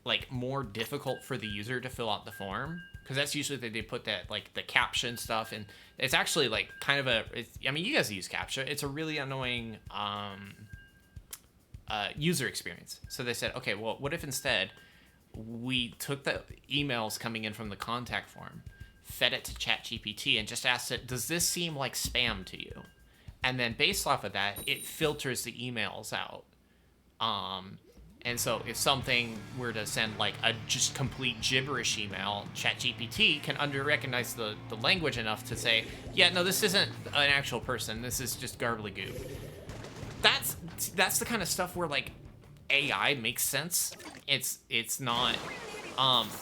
S1: like more difficult for the user to fill out the form, because that's usually they put that like the caption stuff, and it's actually like kind of I mean, you guys use CAPTCHA. It's a really annoying user experience. So they said, okay, well, what if instead we took the emails coming in from the contact form, fed it to ChatGPT, and just asked it, does this seem like spam to you? And then based off of that, it filters the emails out. And so if something were to send like a just complete gibberish email, ChatGPT can recognize the language enough to say, yeah, no, this isn't an actual person. This is just gobbledygook. That's the kind of stuff where like AI makes sense. It's not,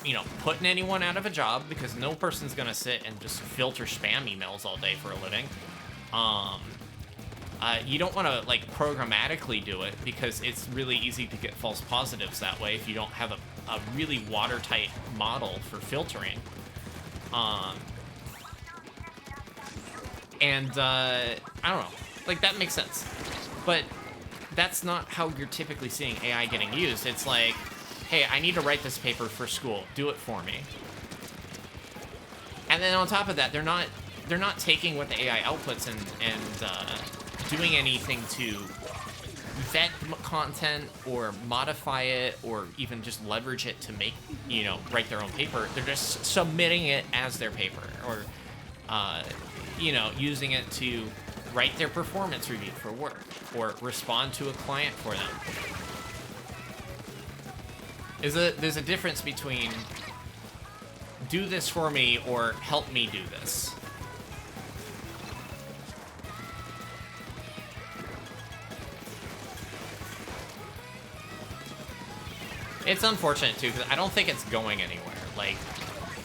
S1: you know, putting anyone out of a job, because no person's gonna sit and just filter spam emails all day for a living. You don't want to like programmatically do it, because it's really easy to get false positives that way if you don't have a really watertight model for filtering. I don't know, like that makes sense, but that's not how you're typically seeing AI getting used. It's like, hey, I need to write this paper for school, do it for me. And then on top of that, they're not taking what the AI outputs and doing anything to vet content or modify it or even just leverage it to make, you know, write their own paper. They're just submitting it as their paper, or, you know, using it to write their performance review for work or respond to a client for them. There's a difference between do this for me or help me do this. It's unfortunate too, because I don't think it's going anywhere. Like,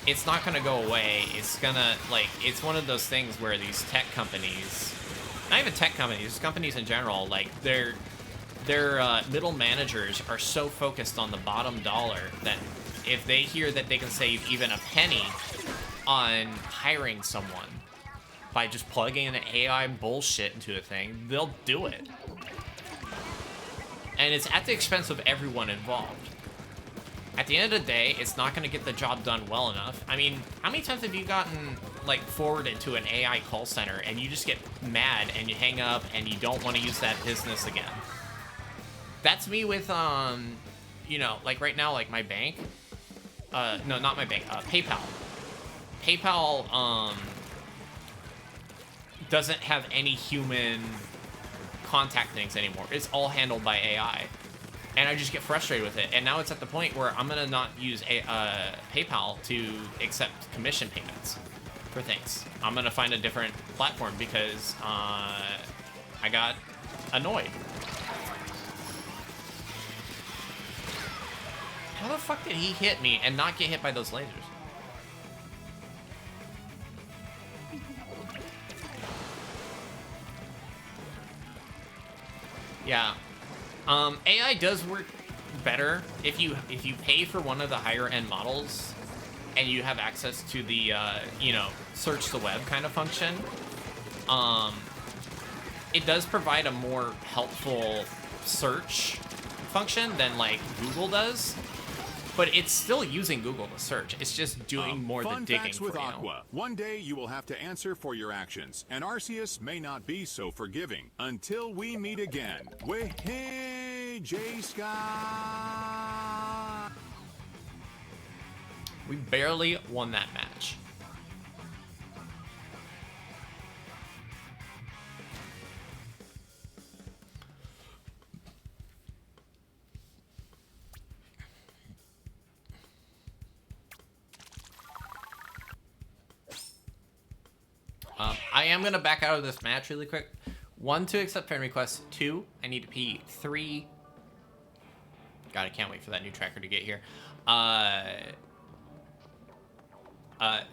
S1: it's not gonna go away. It's gonna, like, it's one of those things where these tech companies, not even tech companies, just companies in general, like, their middle managers are so focused on the bottom dollar that if they hear that they can save even a penny on hiring someone by just plugging in AI bullshit into a thing, they'll do it. And it's at the expense of everyone involved. At the end of the day, it's not going to get the job done well enough. I mean, how many times have you gotten, like, forwarded to an AI call center and you just get mad and you hang up and you don't want to use that business again? That's me with, you know, like right now, like my bank. No, not my bank. PayPal. PayPal, doesn't have any human contact things anymore. It's all handled by AI. And I just get frustrated with it. And now it's at the point where I'm gonna not use PayPal to accept commission payments for things. I'm gonna find a different platform because I got annoyed. How the fuck did he hit me and not get hit by those lasers? Yeah. AI does work better if you pay for one of the higher end models and you have access to the you know, search the web kind of function. It does provide a more helpful search function than like Google does, but it's still using Google to search. It's just doing more than digging
S3: facts with
S1: for you.
S3: Aqua. One day you will have to answer for your actions, and Arceus may not be so forgiving. Until we meet again. Hey, J Scott.
S1: We barely won that match. I am gonna back out of this match really quick. 1, to accept friend requests. 2, I need to pee. 3, God, I can't wait for that new tracker to get here.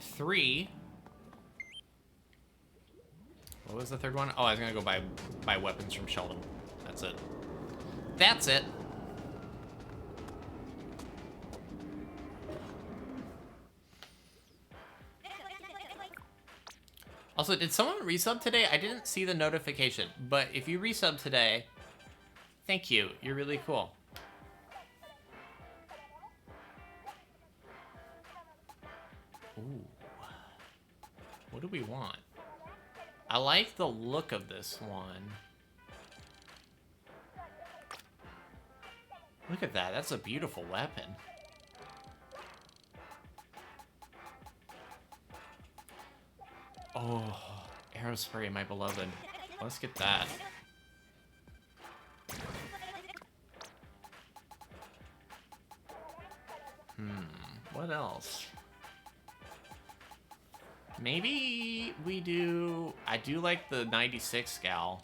S1: 3, what was the third one? Oh, I was gonna go buy weapons from Sheldon. That's it. That's it. Also, did someone resub today? I didn't see the notification, but if you resub today, thank you. You're really cool. Ooh. What do we want? I like the look of this one. Look at that. That's a beautiful weapon. Oh, Aerospray, my beloved. Let's get that. What else? Maybe we do... I do like the 96 gal.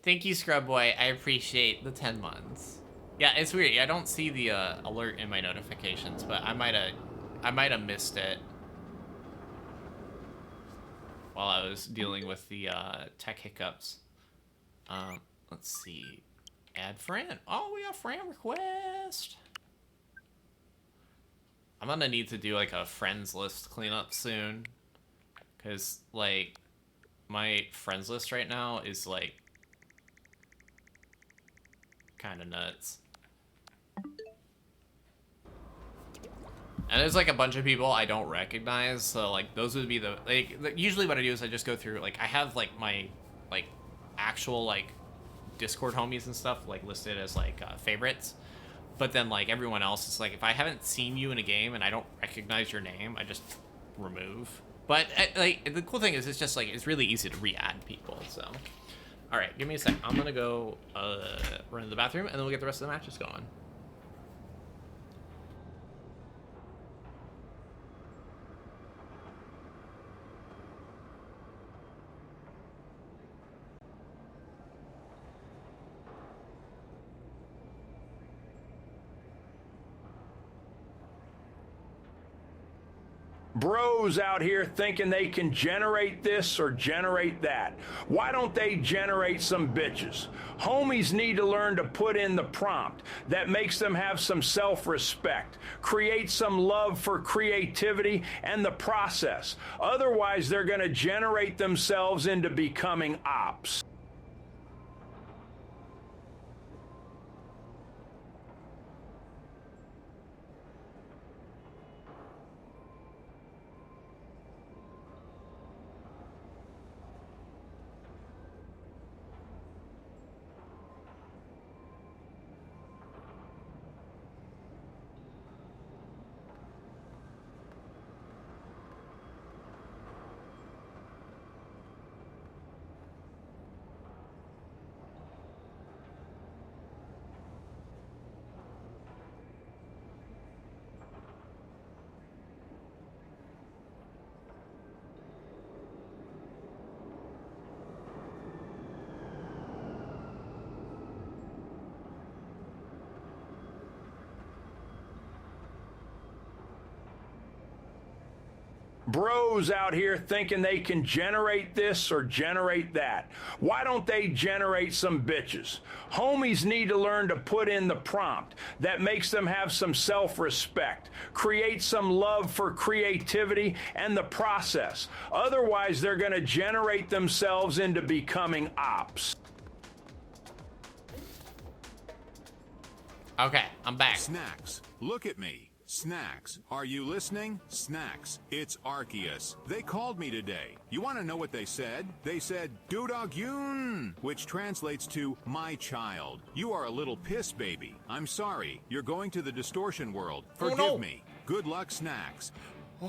S1: Thank you, Scrub Boy. I appreciate the 10 months. Yeah, it's weird. I don't see the alert in my notifications, but I might have missed it while I was dealing with the tech hiccups. Let's see. Add friend. Oh, we got friend request. I'm gonna need to do like a friends list cleanup soon, cause like my friends list right now is like kind of nuts. And there's like a bunch of people I don't recognize, so like those would be the usually what I do is I just go through, like I have like my like actual like Discord homies and stuff like listed as like favorites, but then like everyone else is like, if I haven't seen you in a game and I don't recognize your name, I just remove. But like the cool thing is it's just like it's really easy to re-add people. So all right, give me a sec. I'm gonna go run to the bathroom and then we'll get the rest of the matches going.
S4: Bros out here thinking they can generate this or generate that. Why don't they generate some bitches? Homies need to learn to put in the prompt that makes them have some self-respect, create some love for creativity and the process. Otherwise, they're going to generate themselves into becoming ops. Bros out here thinking they can generate this or generate that. Why don't they generate some bitches? Homies need to learn to put in the prompt that makes them have some self-respect, create some love for creativity and the process. Otherwise, they're going to generate themselves into becoming ops.
S1: Okay, I'm back.
S3: Snacks, look at me. Snacks, are you listening? Snacks, it's Arceus. They called me today. You want to know what they said? They said, Dudagyun, which translates to, my child. You are a little piss baby. I'm sorry. You're going to the distortion world. Forgive me. Good luck, Snacks.
S1: I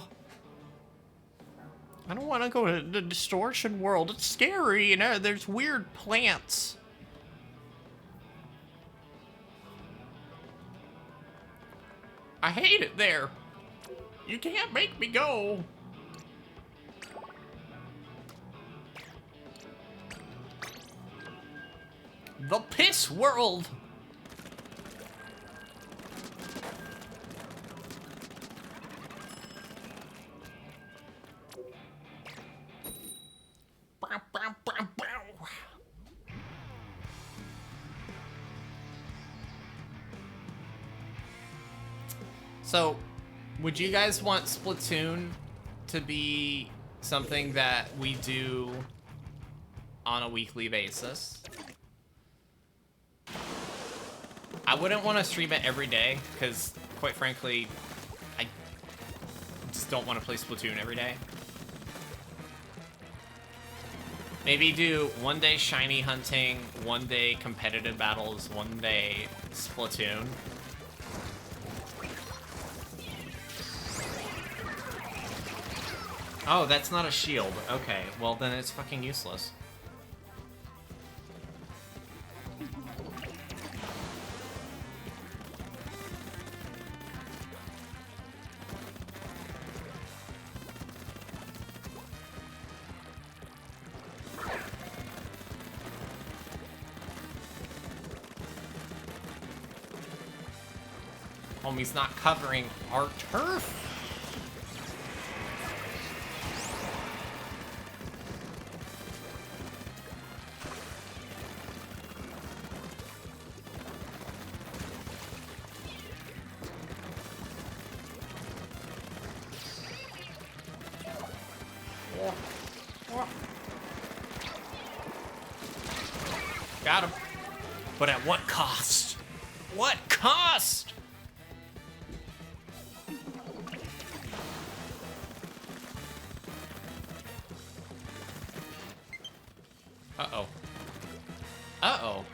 S1: don't want to go to the distortion world. It's scary, you know, there's weird plants. I hate it there. You can't make me go. The piss world. So, would you guys want Splatoon to be something that we do on a weekly basis? I wouldn't want to stream it every day, because, quite frankly, I just don't want to play Splatoon every day. Maybe do one day shiny hunting, one day competitive battles, one day Splatoon. Oh, that's not a shield. Okay, well then it's fucking useless. Homie's not covering our turf. Got him. But at what cost? What cost? Uh-oh. Uh-oh.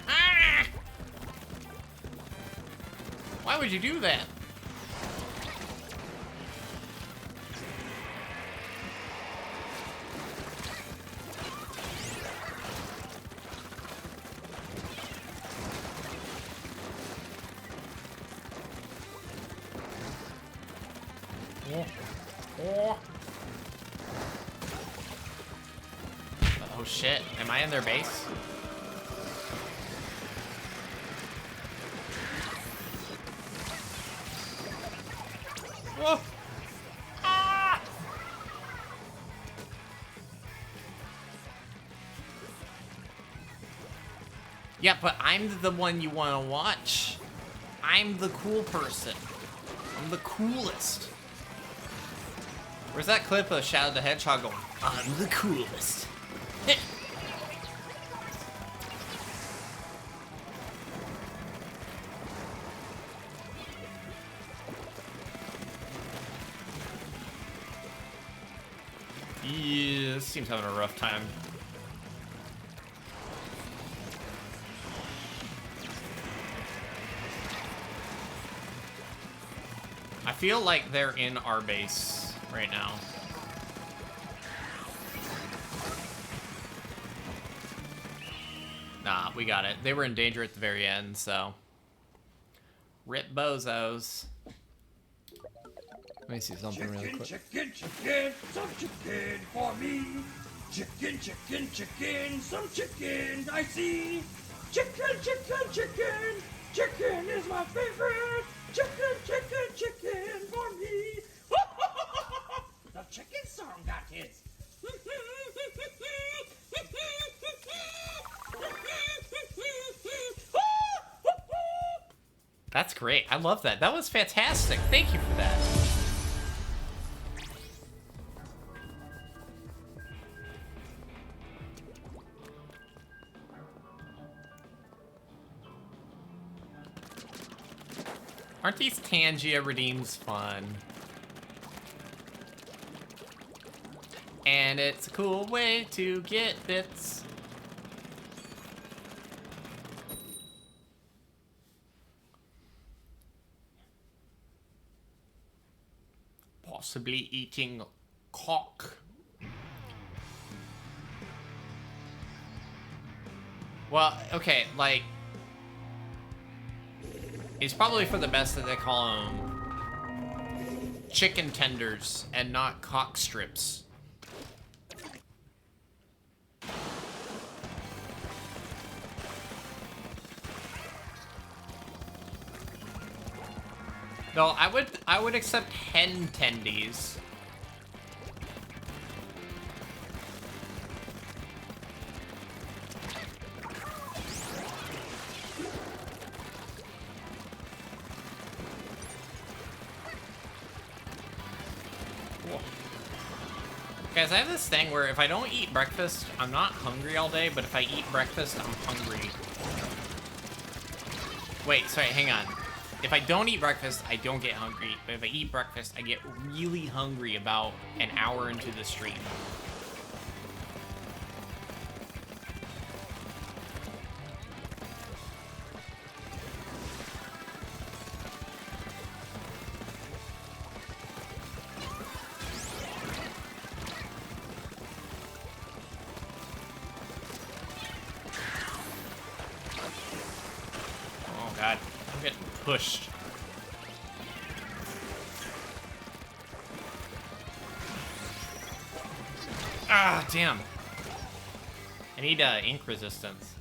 S1: Ah! Why would you do that? Oh shit, am I in their base? Yeah, but I'm the one you want to watch. I'm the cool person. I'm the coolest. Where's that clip of Shadow the Hedgehog going, I'm the coolest? Yeah, this team's having a rough time. I feel like they're in our base right now. Nah, we got it. They were in danger at the very end, so. Rip bozos. Let me see something really quick.
S5: Chicken, some chicken for me. Chicken, some chicken I see. Chicken, chicken is my favorite. Chicken for me. The chicken song got hits.
S1: That's great. I love that. That was fantastic. Thank you for that. Aren't these Tangia redeems fun? And it's a cool way to get bits. Possibly eating cock. Well, okay, like, it's probably for the best that they call them chicken tenders and not cock strips. No, I would accept hen tendies. Guys, I have this thing where if I don't eat breakfast, I'm not hungry all day, but if I eat breakfast, I'm hungry. Wait, sorry, hang on. If I don't eat breakfast, I don't get hungry, but if I eat breakfast, I get really hungry about an hour into the stream. Pushed. Ah, damn. I need ink resistance.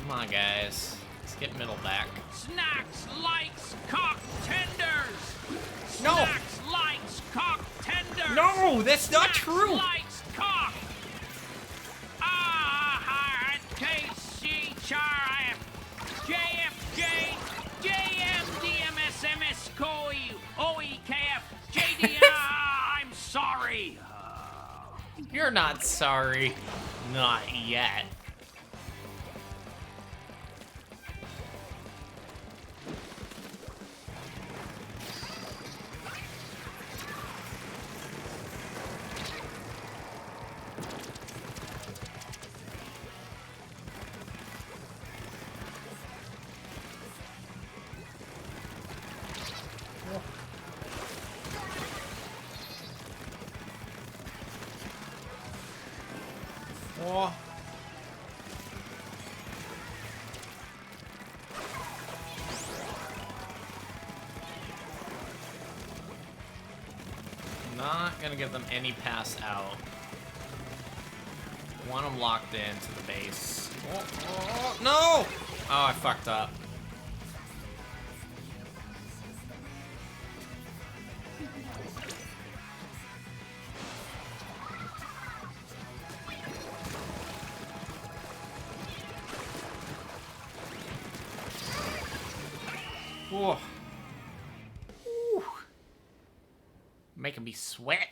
S1: Come on, guys. Let's get middle back.
S6: Snacks likes cock tenders.
S1: No.
S6: Snacks likes cock tenders.
S1: No, that's not true.
S6: Likes cock. KCHRF JFJ JMDMSMSCOE OEKF JDI. I'm sorry.
S1: You're not sorry. Not yet. Oh. Not gonna give them any pass out. Want them locked into the base. Oh, no! Oh, I fucked up. Whoa. Ooh. Making me sweat.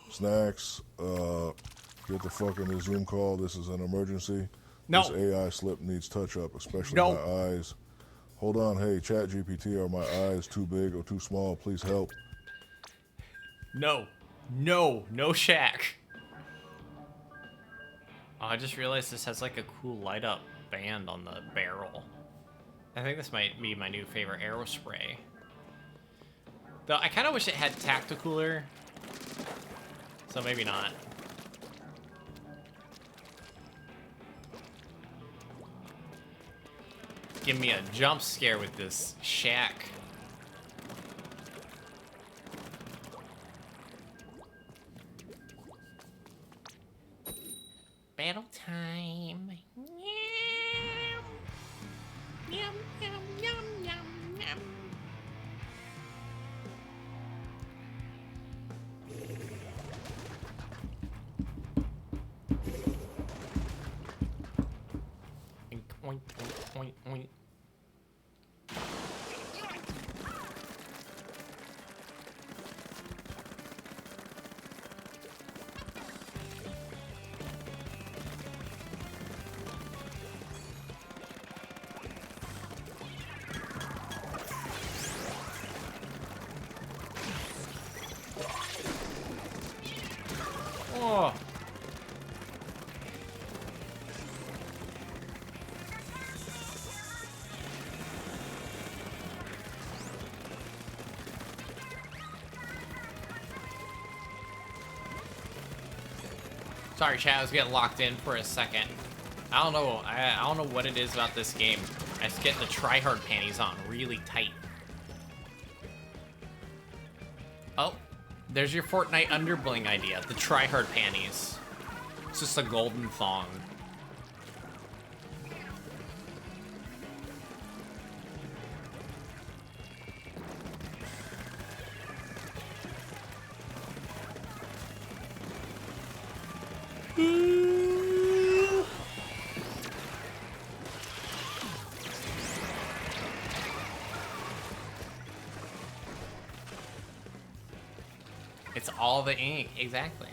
S7: Snacks, get the fuck in the Zoom call. This is an emergency.
S1: No.
S7: This AI slip needs touch up, especially
S1: No.
S7: my eyes. Hold on, hey, Chat GPT, are my eyes too big or too small? Please help.
S1: No. No. No shack. Oh, I just realized this has like a cool light up band on the barrel. I think this might be my new favorite arrow spray. Though I kind of wish it had Tacticooler. So maybe not. Give me a jump scare with this shack. Battle time. Yum. Yum, yum, yum, yum, yum. Oink, oink, oink, oink. Oh. Sorry, chat, I was getting locked in for a second. I don't know. I don't know what it is about this game. I just get the tryhard panties on really tight. Oh, there's your Fortnite underbling idea. The tryhard panties. It's just a golden thong. It's all the ink, exactly.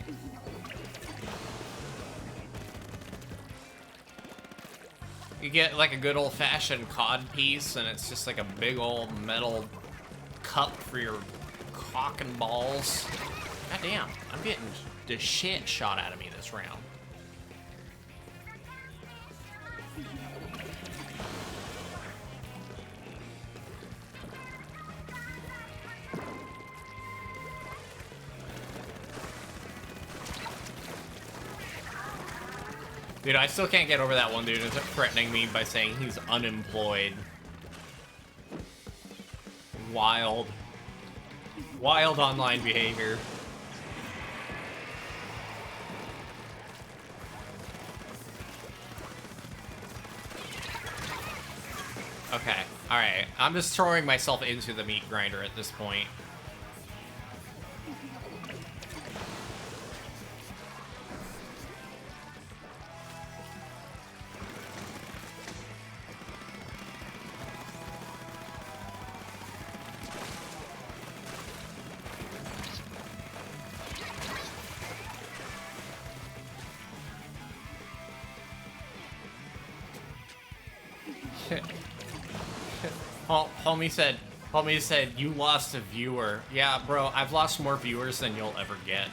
S1: You get like a good old-fashioned cod piece, and it's just like a big old metal cup for your cock and balls. God damn, I'm getting the shit shot out of me this round. Dude, I still can't get over that one dude who's threatening me by saying he's unemployed. Wild. Wild online behavior. Okay, alright. I'm just throwing myself into the meat grinder at this point. Homie said, you lost a viewer. Yeah, bro, I've lost more viewers than you'll ever get.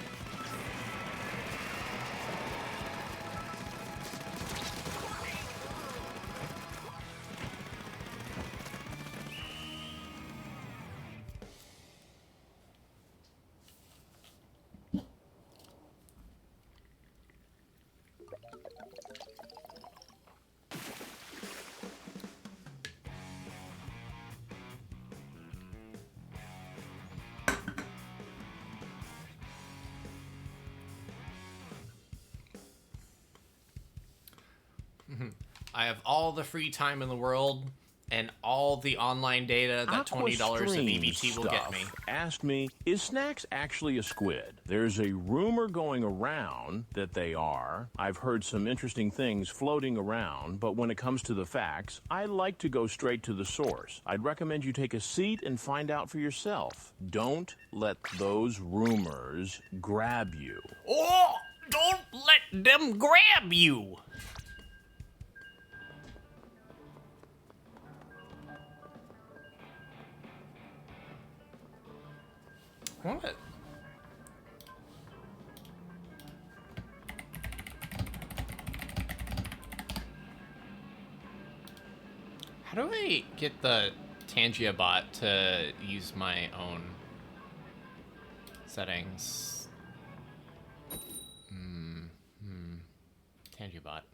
S1: I have all the free time in the world and all the online data that $20 of EBT will get me.
S8: Asked me, is Snacks actually a squid? There's a rumor going around that they are. I've heard some interesting things floating around, but when it comes to the facts, I like to go straight to the source. I'd recommend you take a seat and find out for yourself. Don't let those rumors grab you.
S1: Oh, don't let them grab you. What? How do I get the Tangia bot to use my own settings? Tangia bot.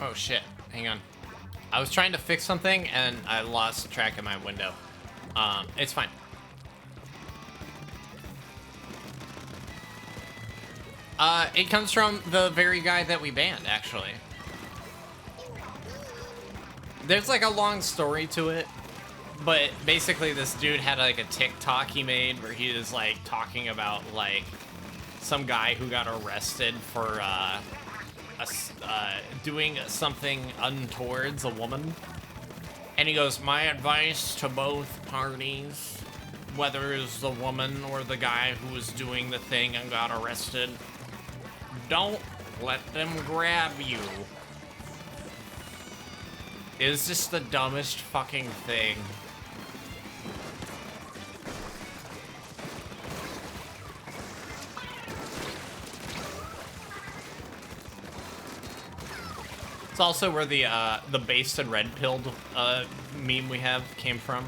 S1: Oh shit, hang on. I was trying to fix something and I lost track of my window. It's fine. It comes from the very guy that we banned, actually. There's like a long story to it, but basically this dude had like a TikTok he made where he was like talking about like some guy who got arrested for doing something untowards a woman. And he goes, my advice to both parties, whether it's the woman or the guy who was doing the thing and got arrested, don't let them grab you. It's just the dumbest fucking thing. It's also where the based and red pilled meme we have came from.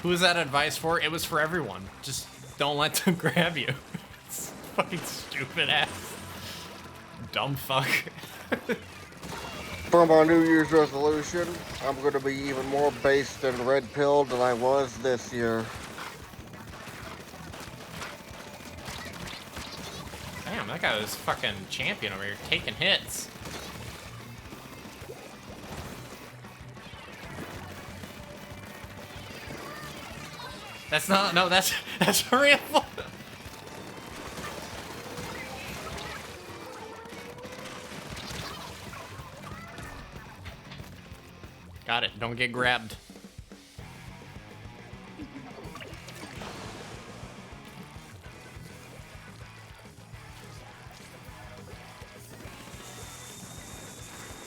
S1: Who was that advice for? It was for everyone. Just don't let them grab you. It's fucking stupid ass. Dumb fuck.
S9: For my New Year's resolution, I'm going to be even more based and red pilled than I was this year.
S1: Damn, that guy was fucking champion over here, taking hits. That's not, no, that's real. Got it, don't get grabbed.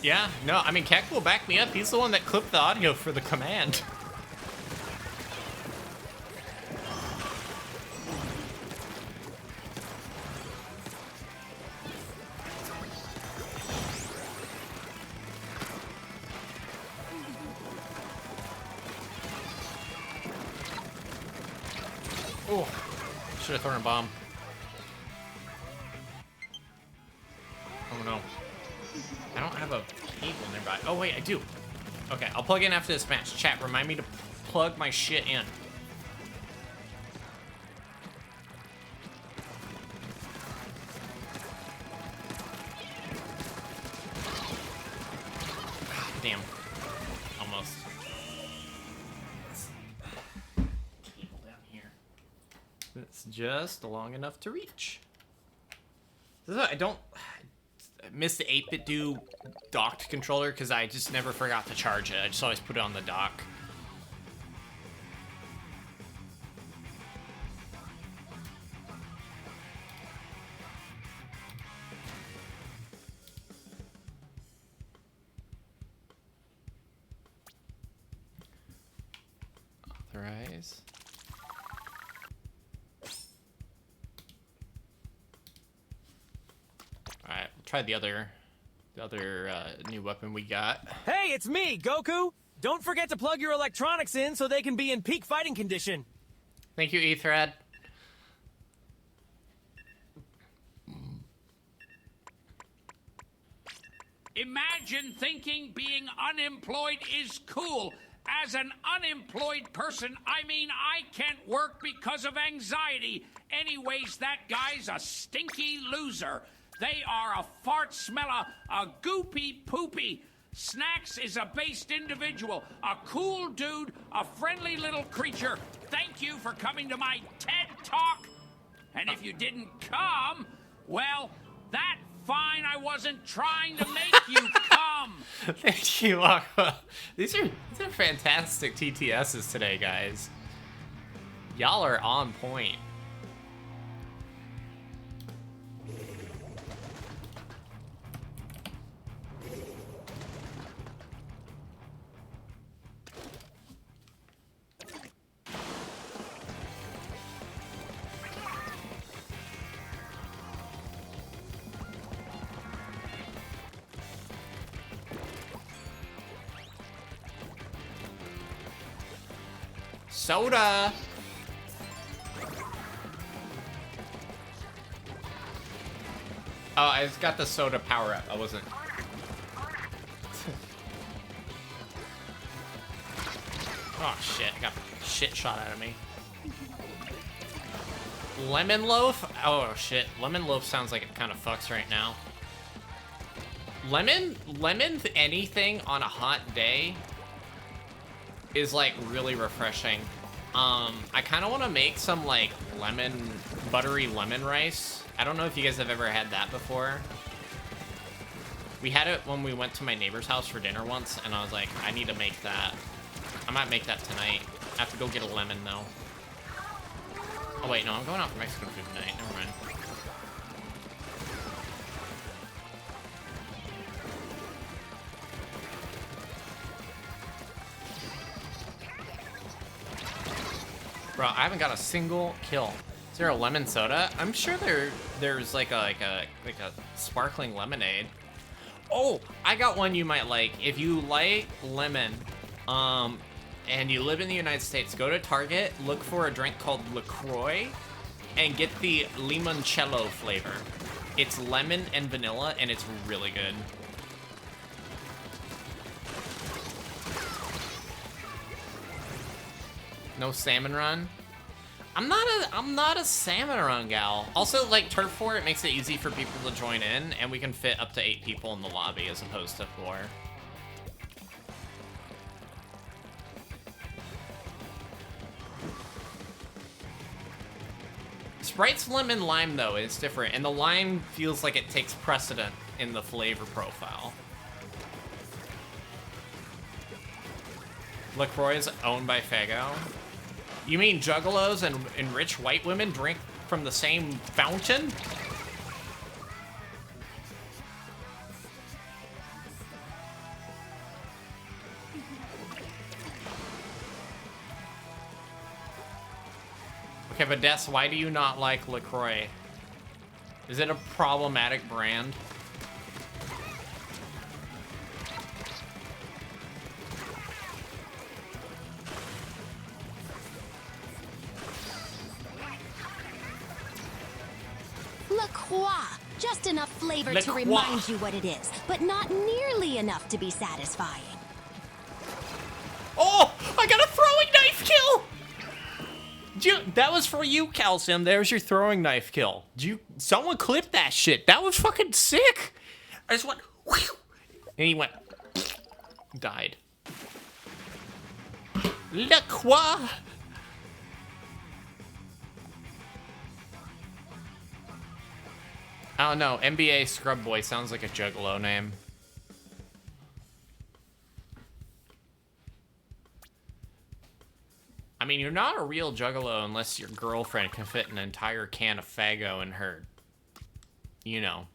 S1: Yeah, no, I mean, Keck will back me up. He's the one that clipped the audio for the command. Oh, should have thrown a bomb. Oh no. I don't have a cable nearby. Oh wait, I do. Okay, I'll plug in after this match. Chat, remind me to plug my shit in. Ah, damn. Almost. Cable down here. It's just long enough to reach. I don't... I missed the 8-bit do docked controller because I just never forgot to charge it. I just always put it on the dock. Authorize. Alright, we'll try the other the other new weapon we got.
S10: Hey, it's me, Goku! Don't forget to plug your electronics in so they can be in peak fighting condition.
S1: Thank you, Ethred.
S6: Imagine thinking being unemployed is cool. As an unemployed person, I mean I can't work because of anxiety. Anyways, that guy's a stinky loser. They are a fart smeller, a goopy poopy. Snacks is a based individual, a cool dude, a friendly little creature. Thank you for coming to my TED Talk. And if you didn't come, well, that's fine. I wasn't trying to make you come.
S1: Thank you, Aqua. These are fantastic TTSs today, guys. Y'all are on point. Soda! Oh, I just got the soda power up. I wasn't. Oh shit, I got shit shot out of me. Lemon loaf? Oh shit, lemon loaf sounds like it kind of fucks right now. Lemon anything on a hot day is like really refreshing. I kind of want to make some like buttery lemon rice. I don't know if you guys have ever had that before. We had it when we went to my neighbor's house for dinner once, and I was like, I need to make that. I might make that tonight. I have to go get a lemon though. Oh wait, no, I'm going out for Mexican food tonight. Never mind. Bro, I haven't got a single kill. Is there a lemon soda? I'm sure there's like a sparkling lemonade. Oh, I got one you might like. If you like lemon, and you live in the United States, go to Target, look for a drink called LaCroix, and get the limoncello flavor. It's lemon and vanilla, and it's really good. No salmon run? I'm not a salmon run gal. Also, like Turf 4, it makes it easy for people to join in, and we can fit up to 8 people in the lobby as opposed to 4. Sprite's lemon lime though is different, and the lime feels like it takes precedent in the flavor profile. LaCroix is owned by Faygo. You mean juggalos and rich white women drink from the same fountain? Okay, but Des, why do you not like LaCroix? Is it a problematic brand?
S2: LaCroix. Just enough flavor to remind you what it is, but not nearly enough to be satisfying.
S1: Oh! I got a throwing knife kill! That was for you, Calcium. There's your throwing knife kill. Someone clip that shit. That was fucking sick. I just went, whew, and he went, died. LaCroix. I don't know. NBA Scrub Boy sounds like a juggalo name. I mean, you're not a real juggalo unless your girlfriend can fit an entire can of Faygo in her, you know.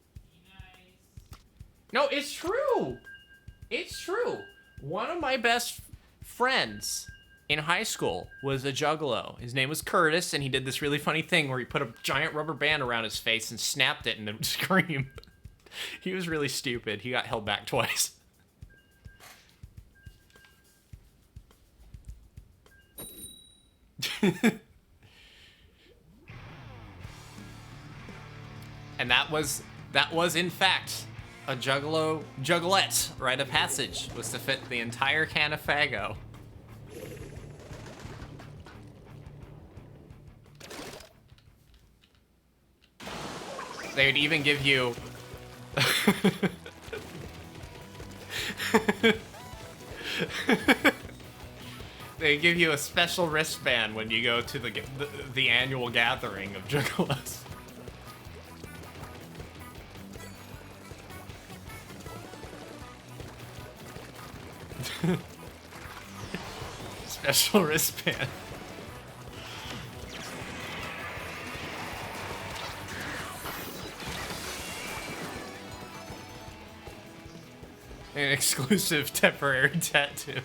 S1: No, it's true. It's true. One of my best friends in high school was a juggalo. His name was Curtis, and he did this really funny thing where he put a giant rubber band around his face and snapped it and then screamed. He was really stupid. He got held back twice. And that was in fact a juggalette rite of passage, was to fit the entire can of Faggo. They would even give you they give you a special wristband when you go to the annual gathering of juggalos. Special wristband. An exclusive temporary tattoo.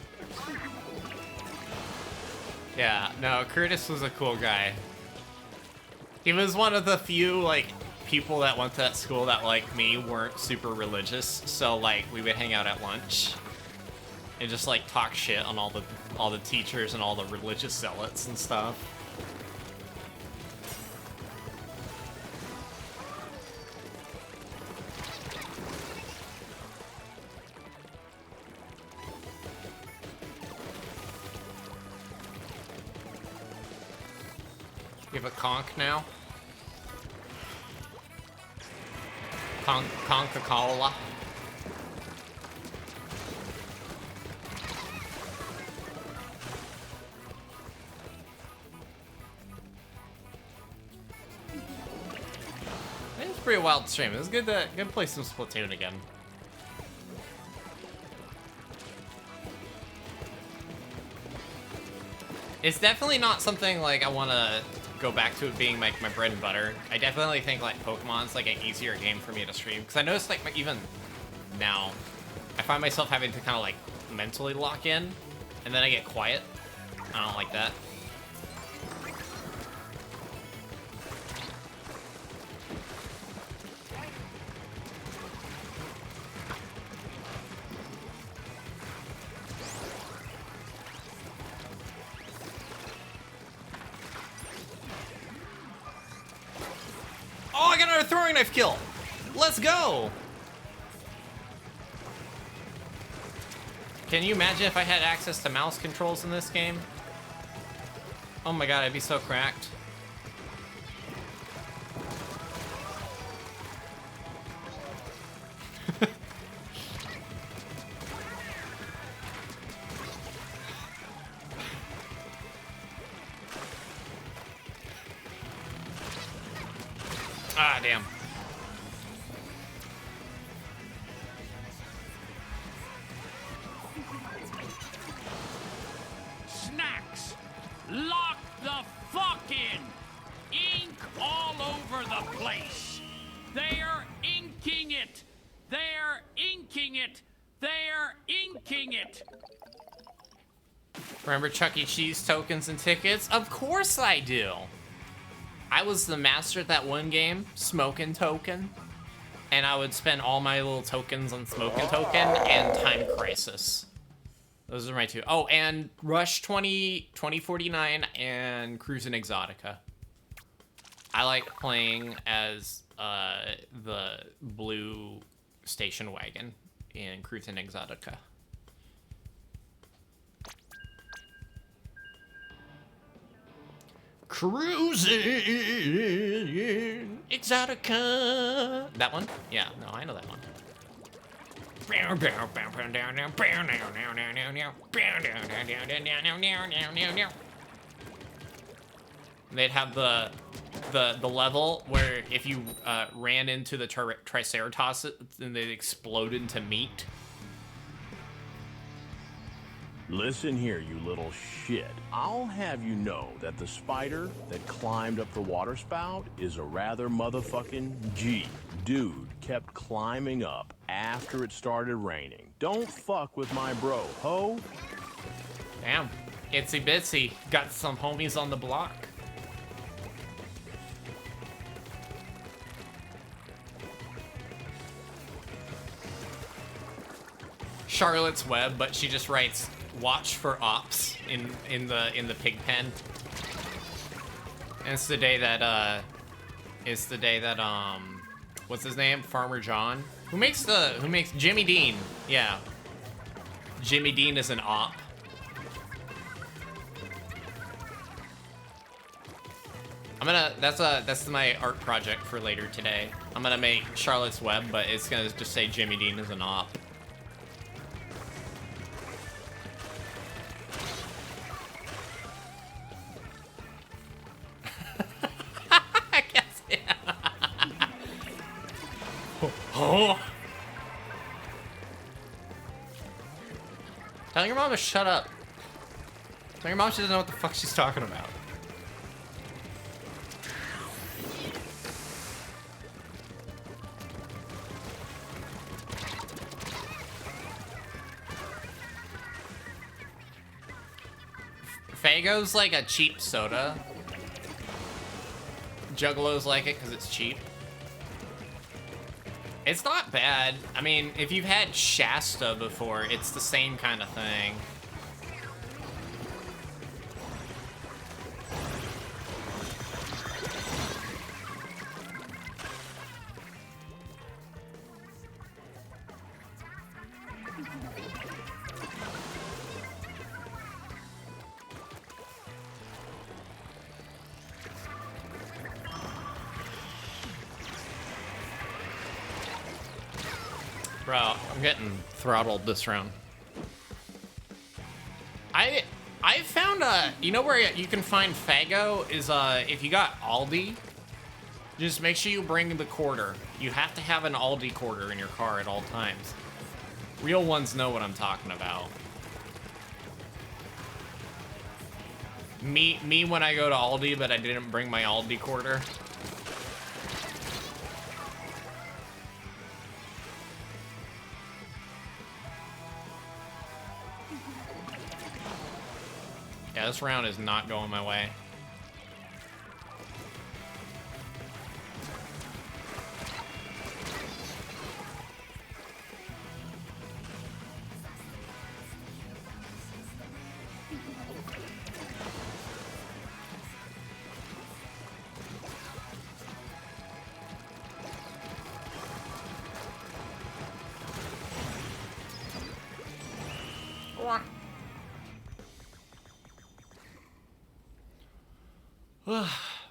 S1: Yeah, no, Curtis was a cool guy. He was one of the few, like, people that went to that school that, like me, weren't super religious. So, like, we would hang out at lunch and just, like, talk shit on all the teachers and all the religious zealots and stuff. You have a conch now? Conca-Cola. It was a pretty wild stream. It was good to play some Splatoon again. It's definitely not something like I want to go back to it being like my bread and butter. I definitely think like Pokemon's like an easier game for me to stream, because I noticed like even now I find myself having to kind of like mentally lock in, and then I get quiet. I don't like that. Oh, I got another throwing knife kill. Let's go. Can you imagine if I had access to mouse controls in this game? Oh my god, I'd be so cracked. Ah, damn.
S6: Snacks, lock the fuck in. Ink all over the place. They're inking it. They're inking it. They're inking it.
S1: Remember Chuck E. Cheese tokens and tickets? Of course I do. I was the master at that one game, Smokin' Token, and I would spend all my little tokens on Smokin' Token and Time Crisis. Those are my two. Oh, and Rush 2049 and Cruisin' Exotica. I like playing as the blue station wagon in Cruisin' Exotica. Cruising Exotica. That one? Yeah, no, I know that one. They'd have the level where if you ran into the Triceratops, then they'd explode into meat.
S8: Listen here, you little shit. I'll have you know that the spider that climbed up the water spout is a rather motherfucking G. Dude kept climbing up after it started raining. Don't fuck with my bro, ho.
S1: Damn. Itsy Bitsy. Got some homies on the block. Charlotte's Web, but she just writes "watch for ops" in the pig pen. And it's the day that what's his name? Farmer John, who makes Jimmy Dean. Yeah, Jimmy Dean is an op. That's my art project for later today. I'm gonna make Charlotte's Web, but it's gonna just say Jimmy Dean is an op. I guess, yeah. Oh. Tell your mom to shut up. Tell your mom she doesn't know what the fuck she's talking about. Faygo's like a cheap soda. Juggalos like it because it's cheap. It's not bad. I mean, if you've had Shasta before, it's the same kind of thing. Bro, I'm getting throttled this round. I found you know where you can find Faygo is if you got Aldi, just make sure you bring the quarter. You have to have an Aldi quarter in your car at all times. Real ones know what I'm talking about. Me when I go to Aldi, but I didn't bring my Aldi quarter. Yeah, this round is not going my way.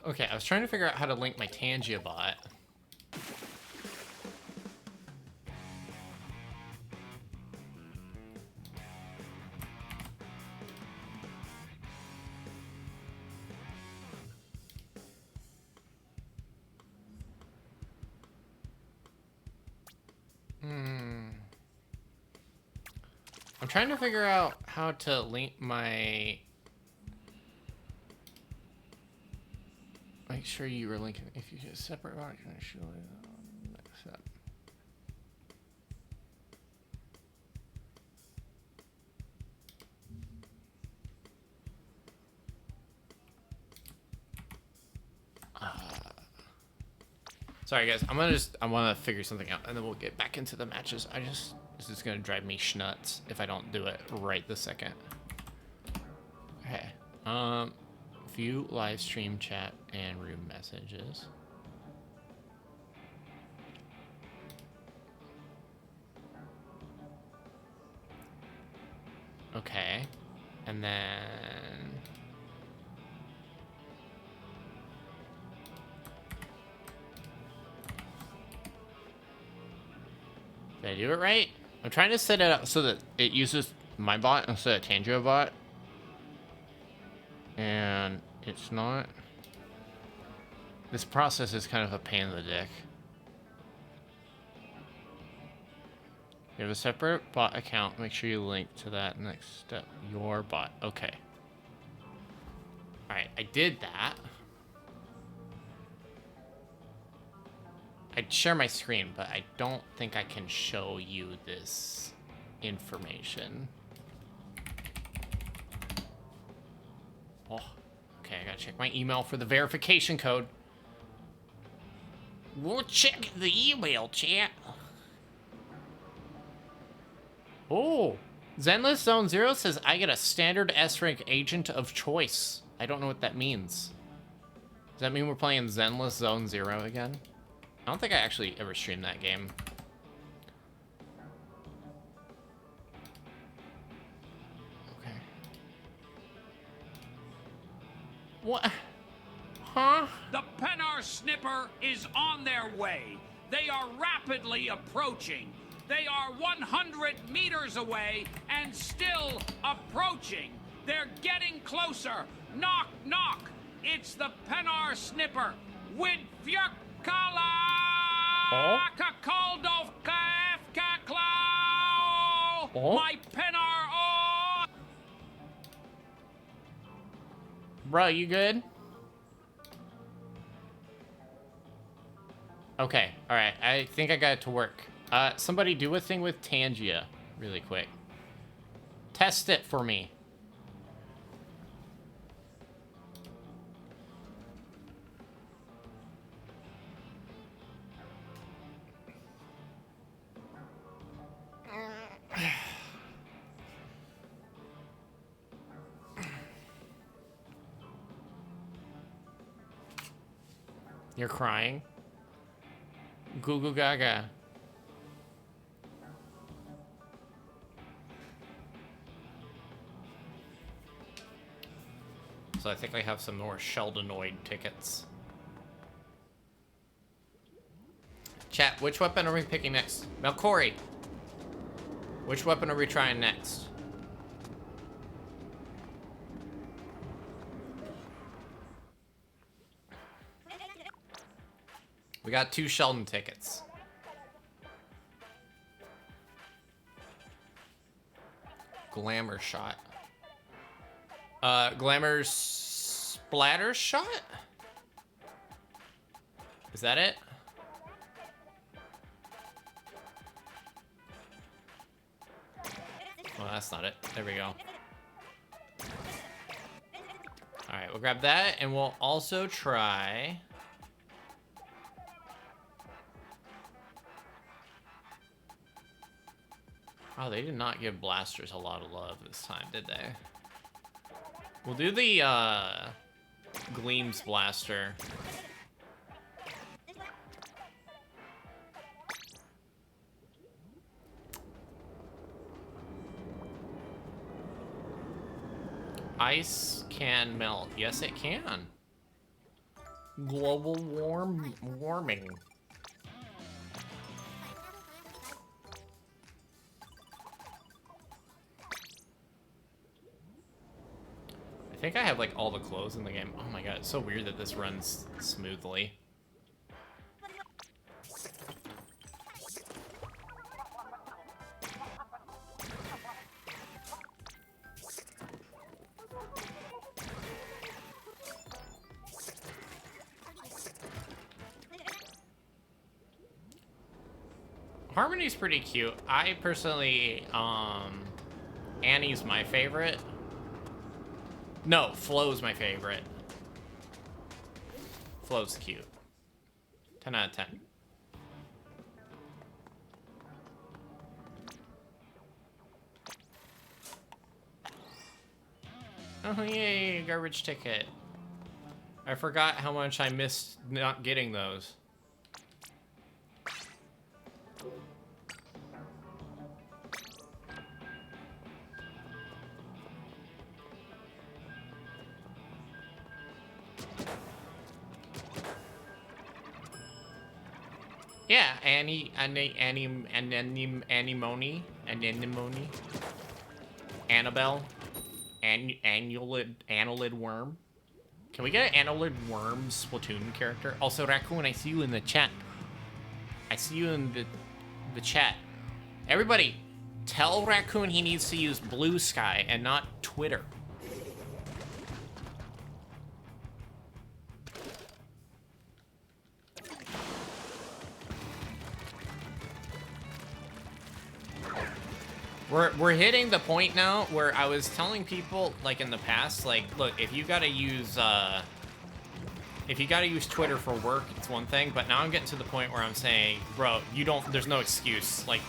S1: Okay, I was trying to figure out how to link my Tangia bot. I'm trying to figure out how to link my... Make sure you are linking. If you get separate bot, can I show you next step? Sorry guys, I want to figure something out, and then we'll get back into the matches. This is gonna drive me schnuts if I don't do it right this second. Okay. View live stream chat and room messages. Okay. And then did I do it right? I'm trying to set it up so that it uses my bot instead of Tangia bot. And it's not. This process is kind of a pain in the dick. You have a separate bot account. Make sure you link to that next step. Your bot. Okay. Alright, I did that. I'd share my screen, but I don't think I can show you this information. Oh, okay, I gotta check my email for the verification code. We'll check the email, chat. Oh, Zenless Zone Zero says I get a standard S rank agent of choice. I don't know what that means. Does that mean we're playing Zenless Zone Zero again? I don't think I actually ever streamed that game. Okay. What? Huh?
S6: The Penar Snipper is on their way. They are rapidly approaching. They are 100 meters away and still approaching. They're getting closer. Knock, knock. It's the Penar Snipper with Fjerkala Kakoldovka Efkaklau. My Penar. Oh.
S1: Bro, you good? Okay, alright. I think I got it to work. Somebody do a thing with Tangia really quick. Test it for me. You're crying? Goo goo gaga. So I think I have some more Sheldanoid tickets. Chat, which weapon are we picking next? Melkori, which weapon are we trying next? We got 2 Sheldon tickets. Glamour shot. Glamour splatter shot? Is that it? Well, that's not it. There we go. Alright, we'll grab that, and we'll also try... Oh, they did not give blasters a lot of love this time, did they? We'll do the, Gleams blaster. Ice can melt. Yes, it can. Global warming. I think I have like all the clothes in the game. Oh my god, it's so weird that this runs smoothly. Harmony's pretty cute. I personally, Annie's my favorite. No, Flo's my favorite. Flo's cute. 10 out of 10. Oh, yay, garbage ticket. I forgot how much I missed not getting those. Yeah, Anemone, Annabelle, Annelid Worm. Can we get an Annelid Worm Splatoon character? Also, Raccoon, I see you in the chat. I see you in the chat. Everybody, tell Raccoon he needs to use Blue Sky and not Twitter. We're hitting the point now where I was telling people, like in the past, like, look, if you gotta use Twitter for work, it's one thing, but now I'm getting to the point where I'm saying, bro, there's no excuse. Like,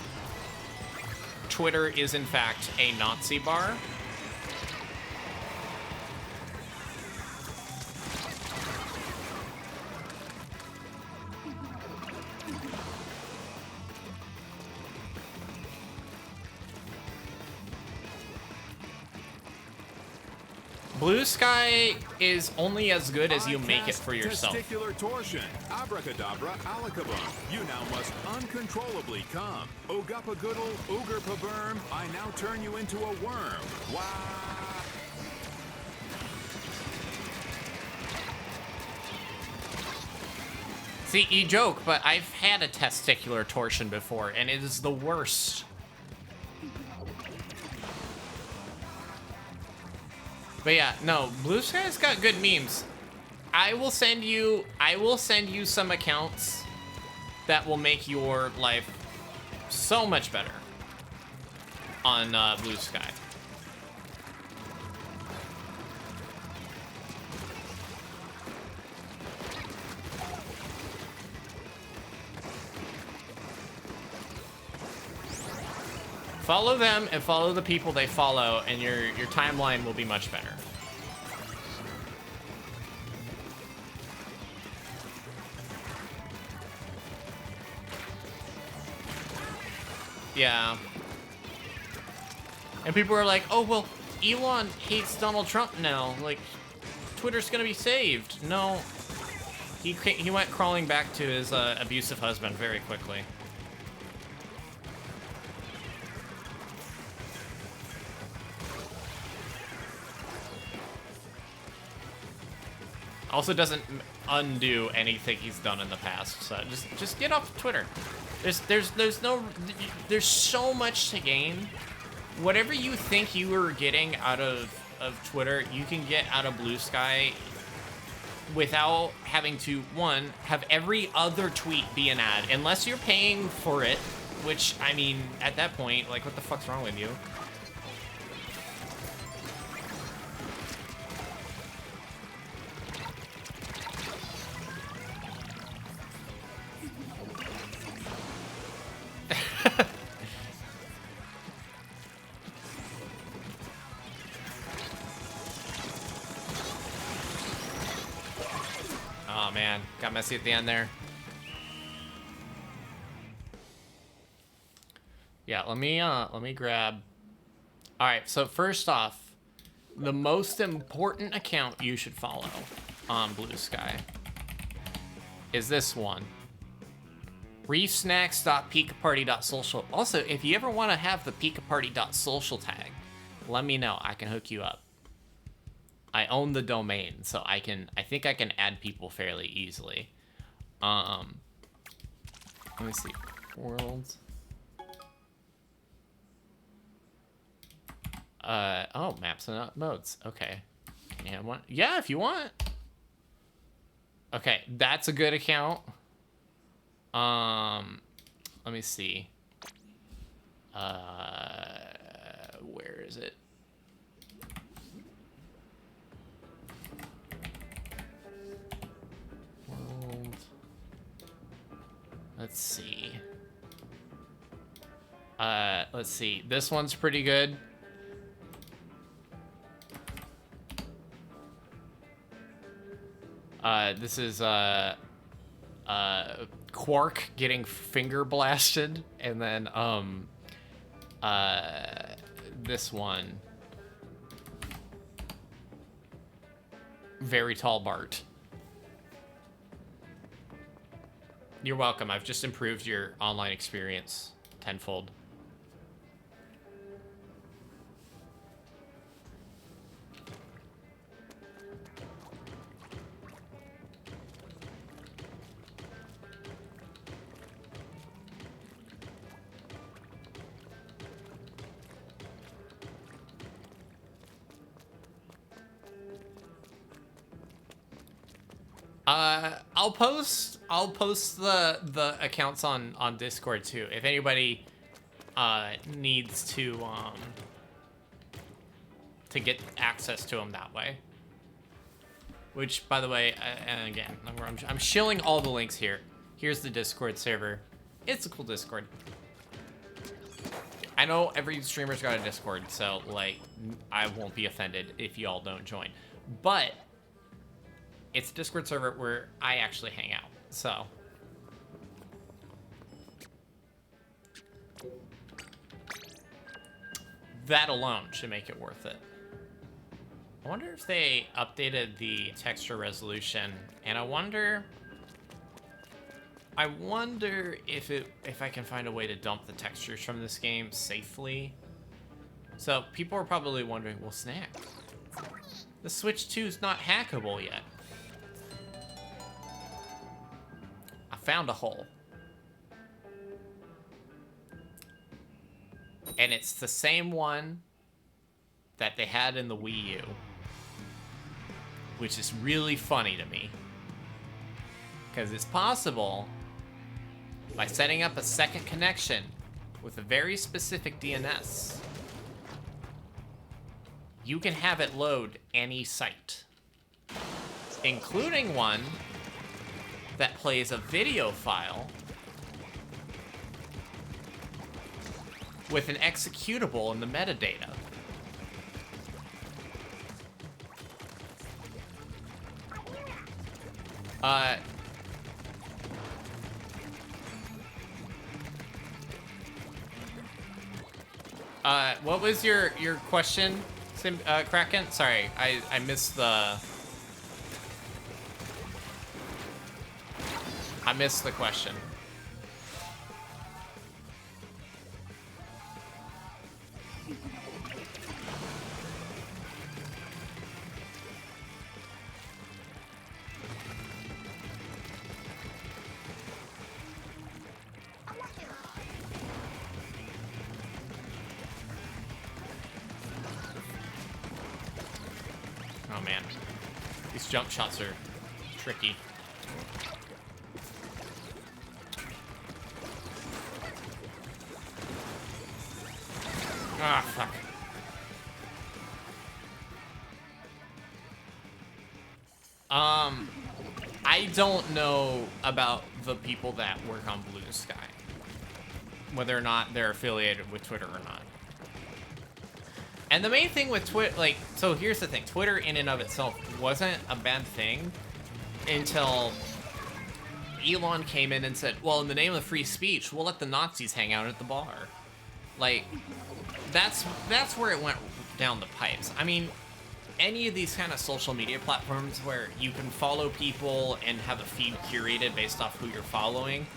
S1: Twitter is in fact a Nazi bar. Blue Sky is only as good as you make it for yourself.
S3: Testicular torsion. Abracadabra alakabum. You now must uncontrollably come. Ogupagoodle, oogerpaberm. I now turn you into a worm. Wow.
S1: See, you joke, but I've had a testicular torsion before, and it is the worst. But yeah, no, Blue Sky's got good memes. I will send you some accounts that will make your life so much better on Blue Sky. Follow them and follow the people they follow, and your timeline will be much better. Yeah. And people are like, oh, well, Elon hates Donald Trump now. Like, Twitter's gonna be saved. No. He went crawling back to his abusive husband very quickly. Also doesn't undo anything he's done in the past, so just get off Twitter. There's so much to gain. Whatever you think you were getting out of Twitter, you can get out of Blue Sky without having to, one, have every other tweet be an ad, unless you're paying for it, which, I mean, at that point, like, what the fuck's wrong with you? Oh man, got messy at the end there. Yeah, let me grab. All right, so first off, the most important account you should follow on Blue Sky is this one. ReefSnax.peakaparty.social. Also, if you ever want to have the peakaparty.social tag, let me know. I can hook you up. I own the domain, so I think I can add people fairly easily. Let me see. World. Oh, maps and modes. Okay. Yeah, yeah, if you want. Okay, that's a good account. Let me see. Where is it? World. Let's see. Let's see. This one's pretty good. This is Quark getting finger blasted, and then this one, Very Tall Bart. You're welcome. I've just improved your online experience tenfold. I'll post the accounts on Discord too. If anybody needs to get access to them that way. Which, by the way, and again, I'm shilling all the links here. Here's the Discord server. It's a cool Discord. I know every streamer's got a Discord, so, like, I won't be offended if y'all don't join. But it's a Discord server where I actually hang out, so. That alone should make it worth it. I wonder if they updated the texture resolution, and I wonder if I can find a way to dump the textures from this game safely. So people are probably wondering, well, Snack, the Switch 2 is not hackable yet. I found a hole. And it's the same one that they had in the Wii U, which is really funny to me. Because it's possible, by setting up a second connection with a very specific DNS, you can have it load any site, including one that plays a video file with an executable in the metadata. What was your question, Kraken? Sorry, I missed the question. Oh man, these jump shots are tricky. Ah, fuck. I don't know about the people that work on Blue Sky, whether or not they're affiliated with Twitter or not. And the main thing with Twitter, like, so here's the thing. Twitter in and of itself wasn't a bad thing until Elon came in and said, well, in the name of free speech, we'll let the Nazis hang out at the bar. Like, that's where it went down the pipes. I mean, any of these kind of social media platforms where you can follow people and have a feed curated based off who you're following,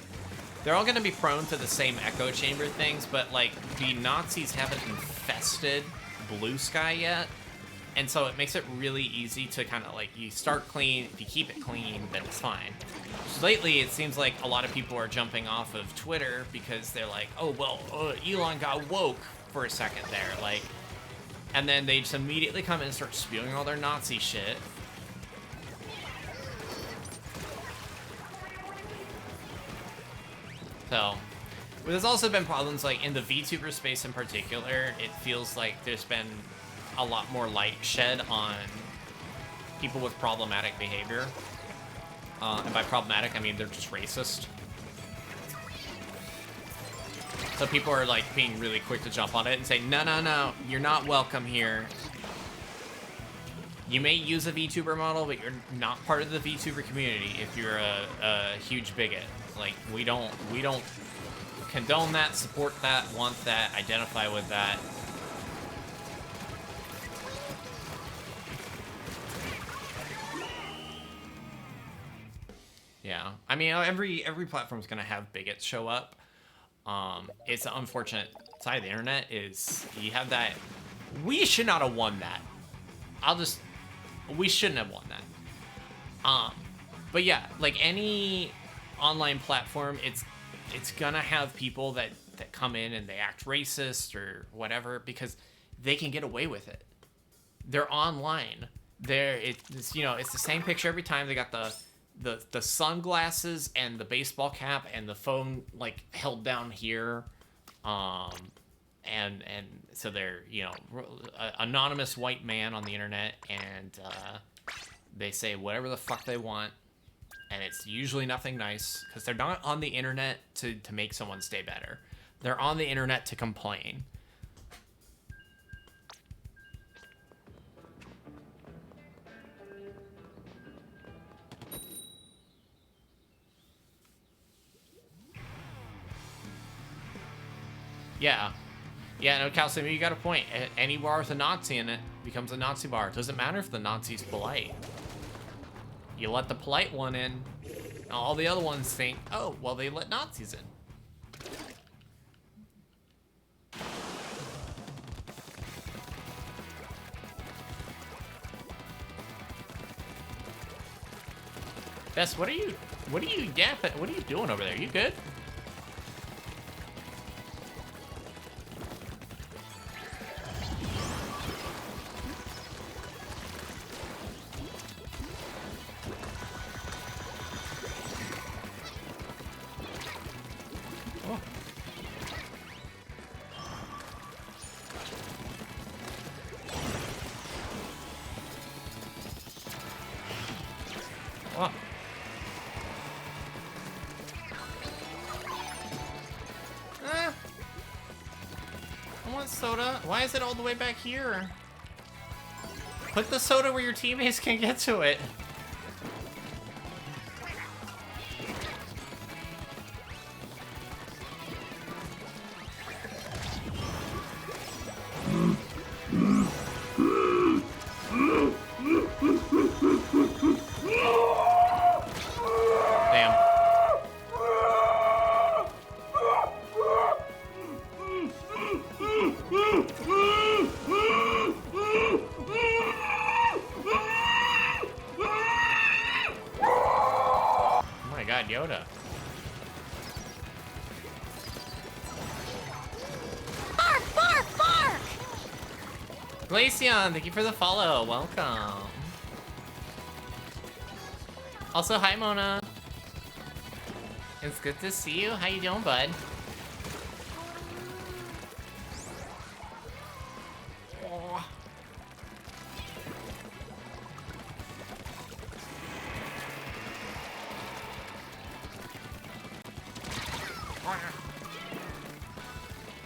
S1: they're all going to be prone to the same echo chamber things, but, like, the Nazis haven't infested Blue Sky yet, and so it makes it really easy to kind of, like, you start clean, if you keep it clean, then it's fine. So lately, it seems like a lot of people are jumping off of Twitter because they're like, oh, well, Elon got woke for a second there, like, and then they just immediately come in and start spewing all their Nazi shit. So, there's also been problems, like, in the VTuber space in particular. It feels like there's been a lot more light shed on people with problematic behavior. And by problematic, I mean they're just racist. So people are, like, being really quick to jump on it and say, no, no, no, you're not welcome here. You may use a VTuber model, but you're not part of the VTuber community if you're a huge bigot. Like, we don't condone that, support that, want that, identify with that. Yeah, I mean, every platform's gonna have bigots show up. It's an unfortunate side of the internet is you have that. We should not have won that. We shouldn't have won that. But yeah, like any online platform, it's gonna have people that come in and they act racist or whatever because they can get away with it. They're online. It's you know, it's the same picture every time. They got the sunglasses and the baseball cap and the phone, like, held down here, and so they're, you know, anonymous white man on the internet, and they say whatever the fuck they want, and it's usually nothing nice because they're not on the internet to make someone stay better. They're on the internet to complain. Yeah. Yeah, no, Calcium, you got a point. Any bar with a Nazi in it becomes a Nazi bar. It doesn't matter if the Nazi's polite. You let the polite one in, and all the other ones think, oh, well, they let Nazis in. Bess, what are you yapping? What are you doing over there? You good? Soda? Why is it all the way back here? Put the soda where your teammates can get to it. Yoda.
S2: Bark, bark, bark!
S1: Glaceon, thank you for the follow. Welcome. Also, hi, Mona. It's good to see you. How you doing, bud?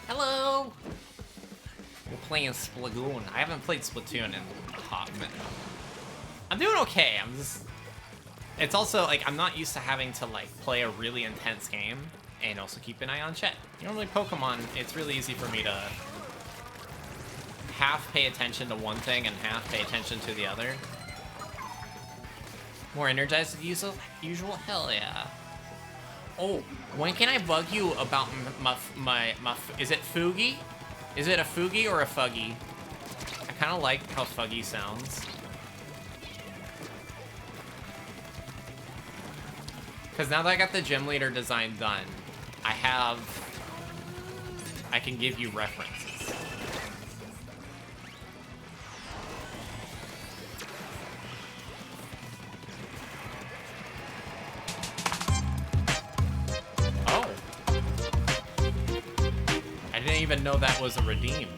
S1: Hello! We're playing Splatoon. I haven't played Splatoon in a hot minute. I'm doing okay. I'm just... It's also, like, I'm not used to having to, like, play a really intense game and also keep an eye on chat. Normally Pokemon, it's really easy for me to half pay attention to one thing and half pay attention to the other. More energized than usual? Hell yeah. Oh, when can I bug you about my is it Fugi? Is it a Fugi or a Fuggy? I kind of like how Fuggy sounds. Because now that I got the gym leader design done, I can give you references. I didn't even know that was a redeem.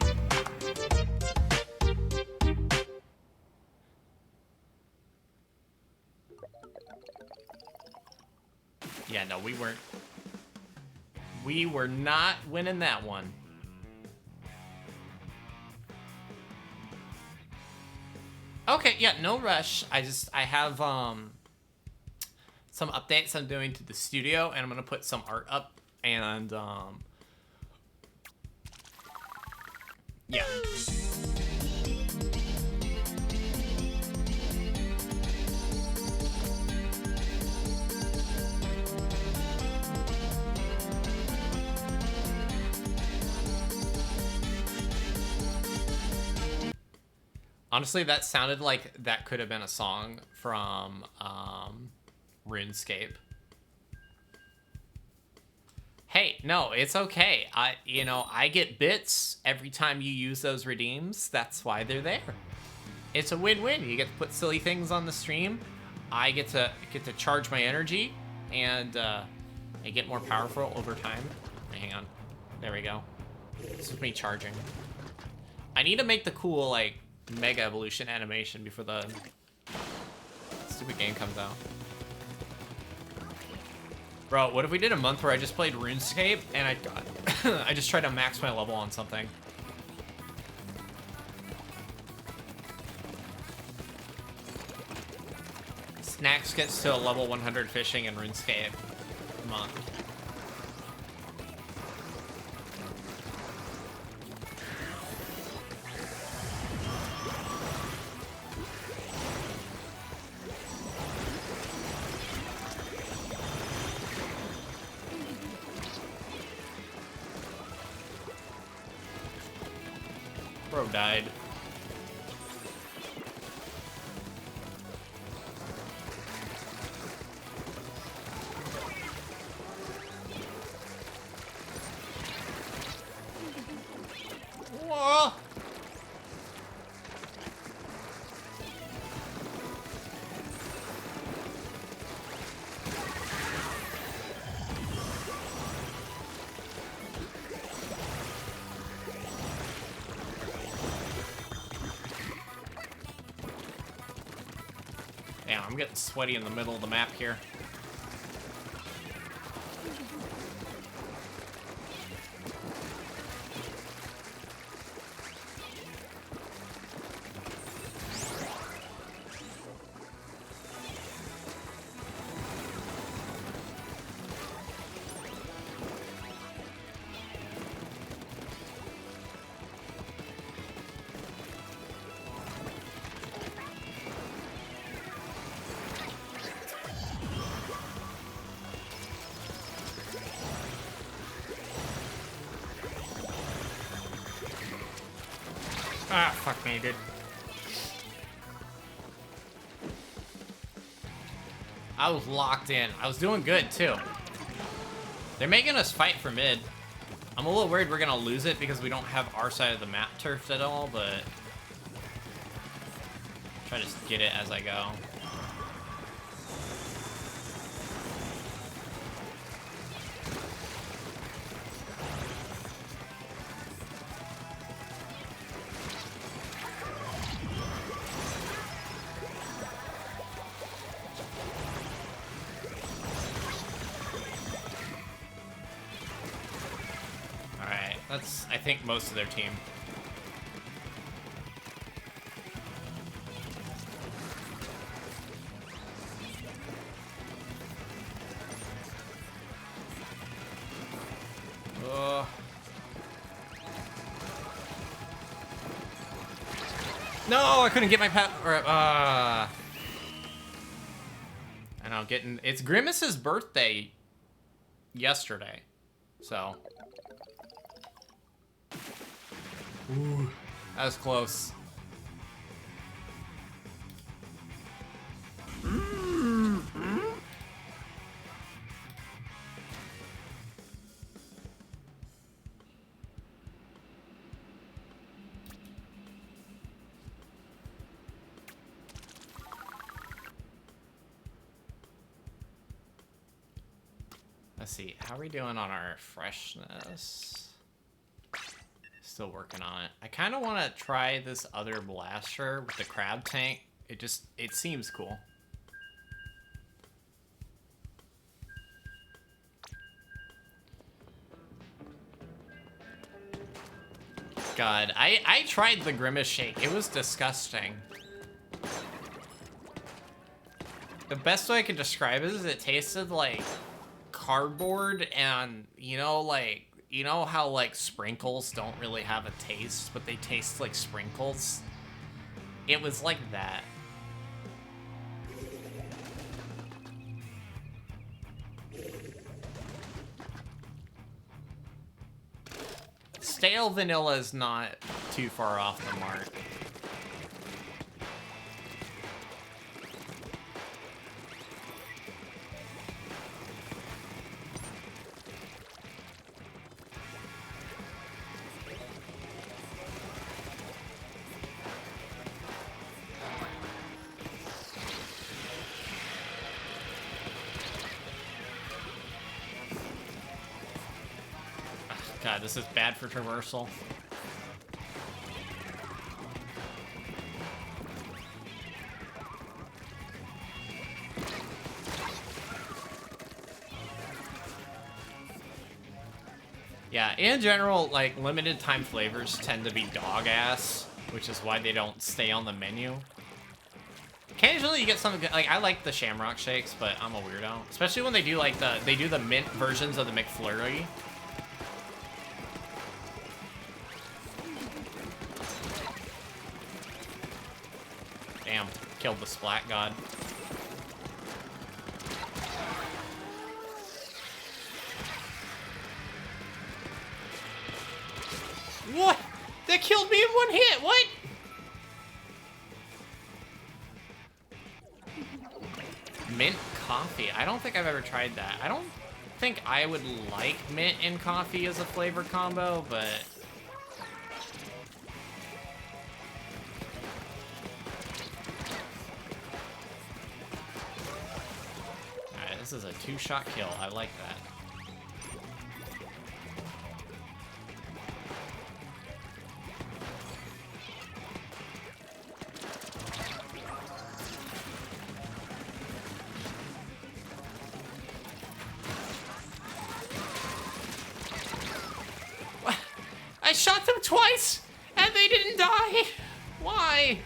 S1: Yeah, no, we were not winning that one. Okay, yeah, no rush. I have some updates I'm doing to the studio, and I'm gonna put some art up, and yeah. Honestly, that sounded like that could have been a song from RuneScape. Hey, no, it's okay. I get bits every time you use those redeems. That's why they're there. It's a win-win. You get to put silly things on the stream. I get to charge my energy, and I get more powerful over time. Hang on. There we go. This is me charging. I need to make the cool, like, Mega Evolution animation before the stupid game comes out. Bro, what if we did a month where I just played RuneScape and I just tried to max my level on something? Snacks gets to a level 100 fishing in RuneScape month. Bro died. Whoa. Damn, I'm getting sweaty in the middle of the map here. Ah, fuck me, dude. I was locked in. I was doing good, too. They're making us fight for mid. I'm a little worried we're gonna lose it because we don't have our side of the map turfed at all, but... try to just get it as I go. That's, I think, most of their team. No, I couldn't get my pet. I know, it's Grimace's birthday yesterday, so. Ooh, that was close. Let's see, how are we doing on our freshness? Still working on it. I kind of want to try this other blaster with the crab tank. It seems cool. God, I tried the Grimace Shake. It was disgusting. The best way I could describe it is it tasted like cardboard and, you know how, like, sprinkles don't really have a taste, but they taste like sprinkles? It was like that. Stale vanilla is not too far off the mark. God, this is bad for traversal. Yeah, in general, like, limited time flavors tend to be dog ass, which is why they don't stay on the menu. Occasionally you get something good, like, I like the Shamrock Shakes, but I'm a weirdo. Especially when they do, like, they do the mint versions of the McFlurry. Damn, killed the Splat God. What? That killed me in one hit, what? Mint coffee. I don't think I've ever tried that. I don't think I would like mint and coffee as a flavor combo, but... Alright, this is a 2-shot kill. I like that. I shot them twice, and they didn't die. Why?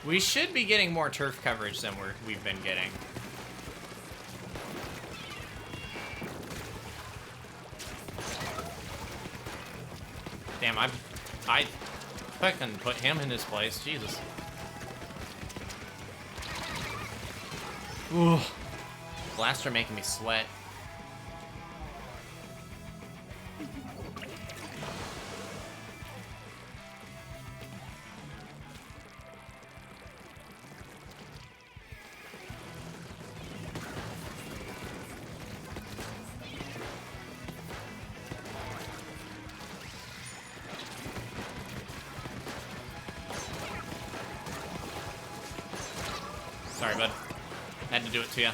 S1: We should be getting more turf coverage than we've been getting. Damn, I fucking put him in his place. Jesus. Ooh. Blaster making me sweat. Sorry, bud. Had to do it to you.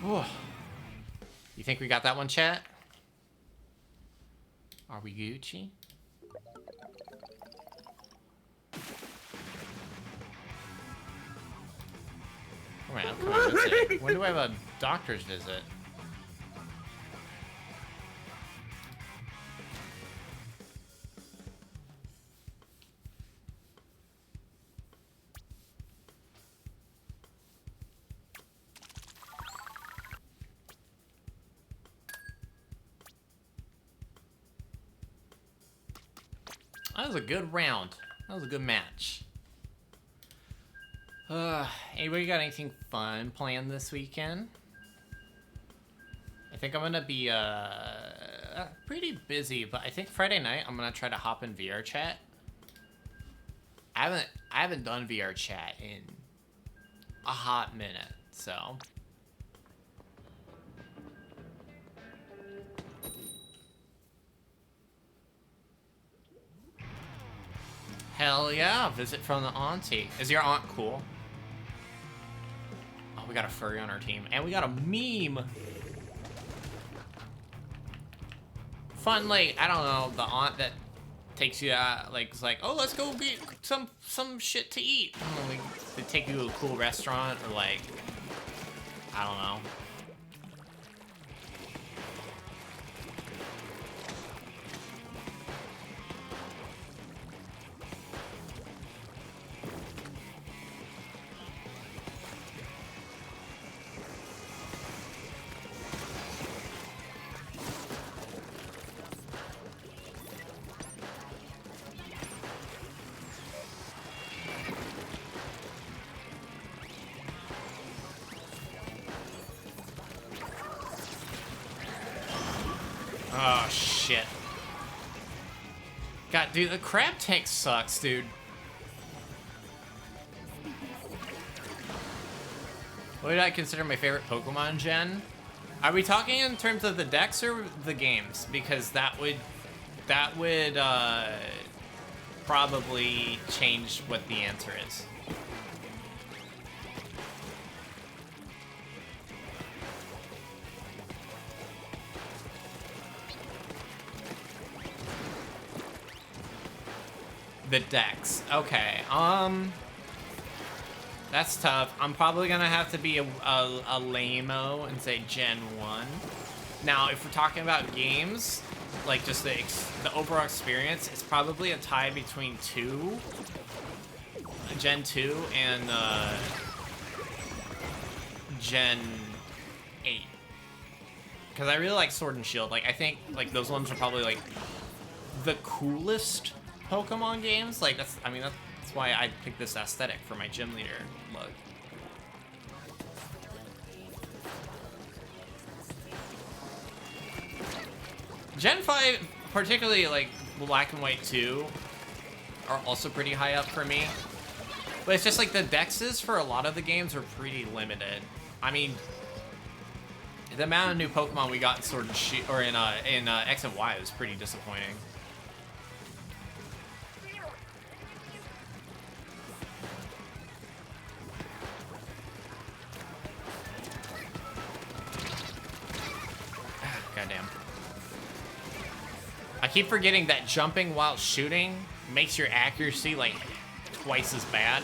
S1: Ooh. You think we got that one, chat? Are we Gucci? Alright, I'll come and visit. When do I have a doctor's visit? That was a good round. That was a good match. Anybody got anything fun planned this weekend? I think I'm gonna be pretty busy, but I think Friday night I'm gonna try to hop in VR chat. I haven't done VR chat in a hot minute, so. Hell yeah, visit from the auntie. Is your aunt cool? Oh, we got a furry on our team. And we got a meme. Fun, like, I don't know, the aunt that takes you out, like, it's like, oh, let's go get some shit to eat. I don't know, like, they take you to a cool restaurant, or like, I don't know. Oh, shit. God, dude, the crab tank sucks, dude. What did I consider my favorite Pokemon gen? Are we talking in terms of the decks or the games? Because that would probably change what the answer is. The decks. Okay. That's tough. I'm probably gonna have to be a lame-o and say Gen 1. Now, if we're talking about games, like just the overall experience, it's probably a tie between Gen 2 and Gen 8. Because I really like Sword and Shield. Like, I think like those ones are probably like the coolest Pokemon games. Like that's why I picked this aesthetic for my gym leader look. Gen 5, particularly like Black and White 2, are also pretty high up for me. But it's just like the dexes for a lot of the games are pretty limited. I mean, the amount of new Pokemon we got in Sword and Shield, or in X and Y was pretty disappointing. Goddamn. I keep forgetting that jumping while shooting makes your accuracy like twice as bad.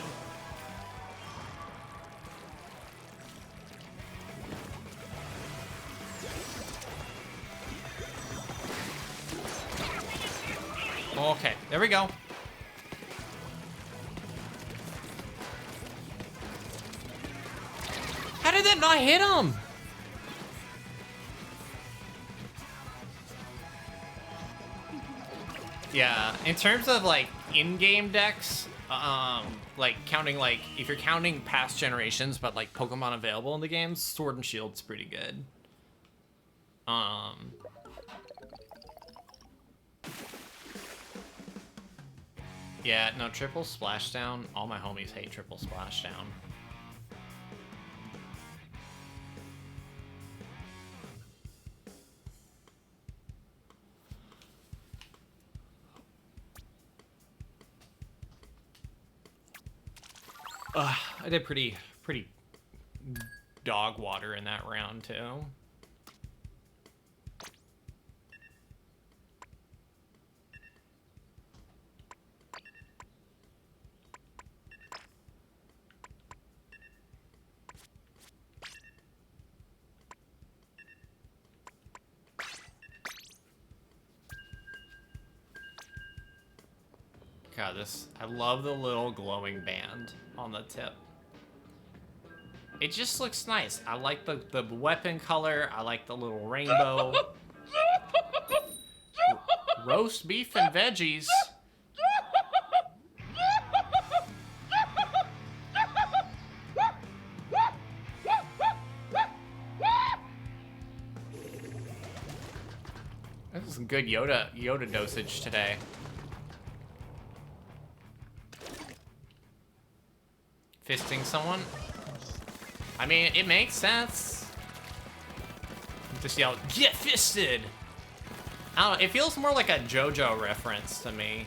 S1: Okay, there we go. How did that not hit him? Yeah, in terms of like in-game decks, like counting like if you're counting past generations, but like Pokemon available in the games, Sword and Shield's pretty good. Yeah, no, triple splashdown. All my homies hate triple splashdown. I did pretty dog water in that round too. God, I love the little glowing band on the tip. It just looks nice. I like the weapon color. I like the little rainbow. Roast beef and veggies. This is some good Yoda dosage today. Fisting someone? I mean, it makes sense. Just yell, "Get fisted!" I don't know, it feels more like a JoJo reference to me.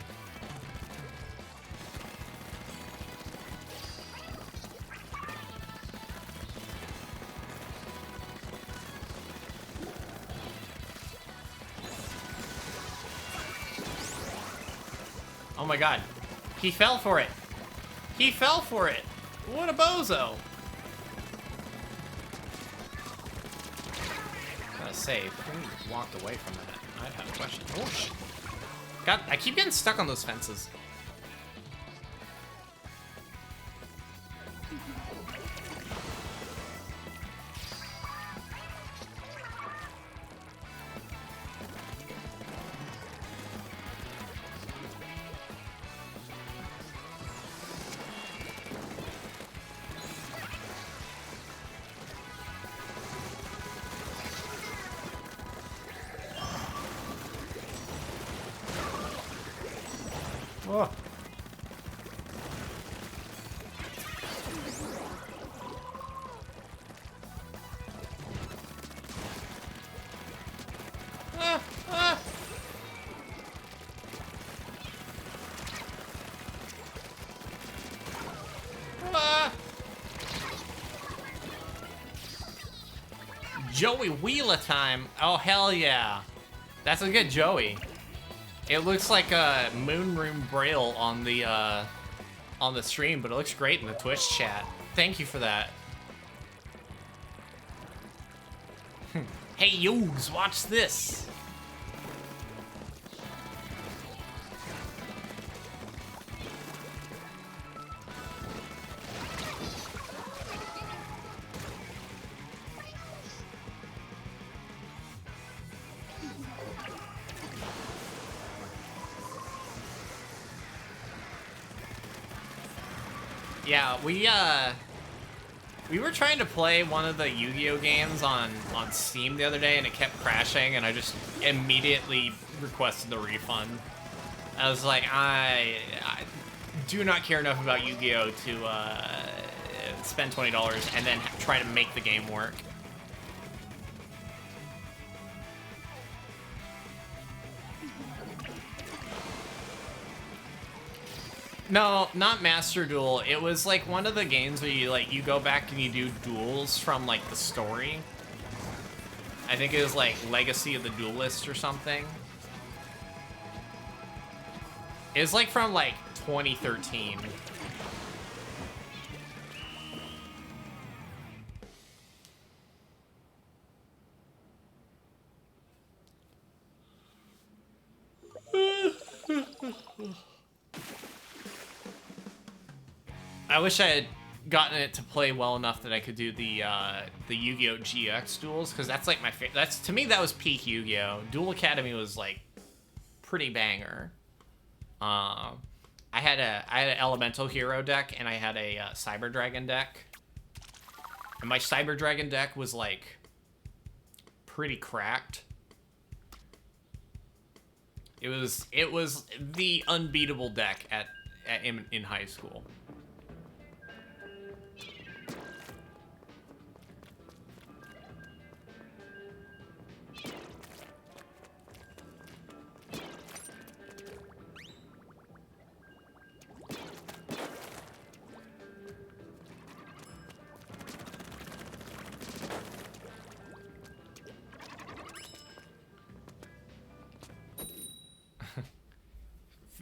S1: Oh my god. He fell for it. He fell for it. What a bozo. Gotta say, if we walked away from that, I'd have a question. Oh shit. God, I keep getting stuck on those fences. Oh. Joey Wheeler time. Oh, hell yeah. That's a good Joey. It looks like a Moon Room Braille on the stream, but it looks great in the Twitch chat. Thank you for that. Hey, Yogs, watch this. Yeah, we were trying to play one of the Yu-Gi-Oh games on Steam the other day, and it kept crashing, and I just immediately requested the refund. I was like, I do not care enough about Yu-Gi-Oh to spend $20 and then try to make the game work. No, not Master Duel. It was like one of the games where you go back and you do duels from like the story. I think it was like Legacy of the Duelist or something. It was like from like 2013. I wish I had gotten it to play well enough that I could do the Yu-Gi-Oh! GX duels, because that's like my favorite. That's, to me, that was peak Yu-Gi-Oh! Duel Academy was like pretty banger. I had an Elemental Hero deck, and I had a Cyber Dragon deck. And my Cyber Dragon deck was like pretty cracked. It was the unbeatable deck in high school.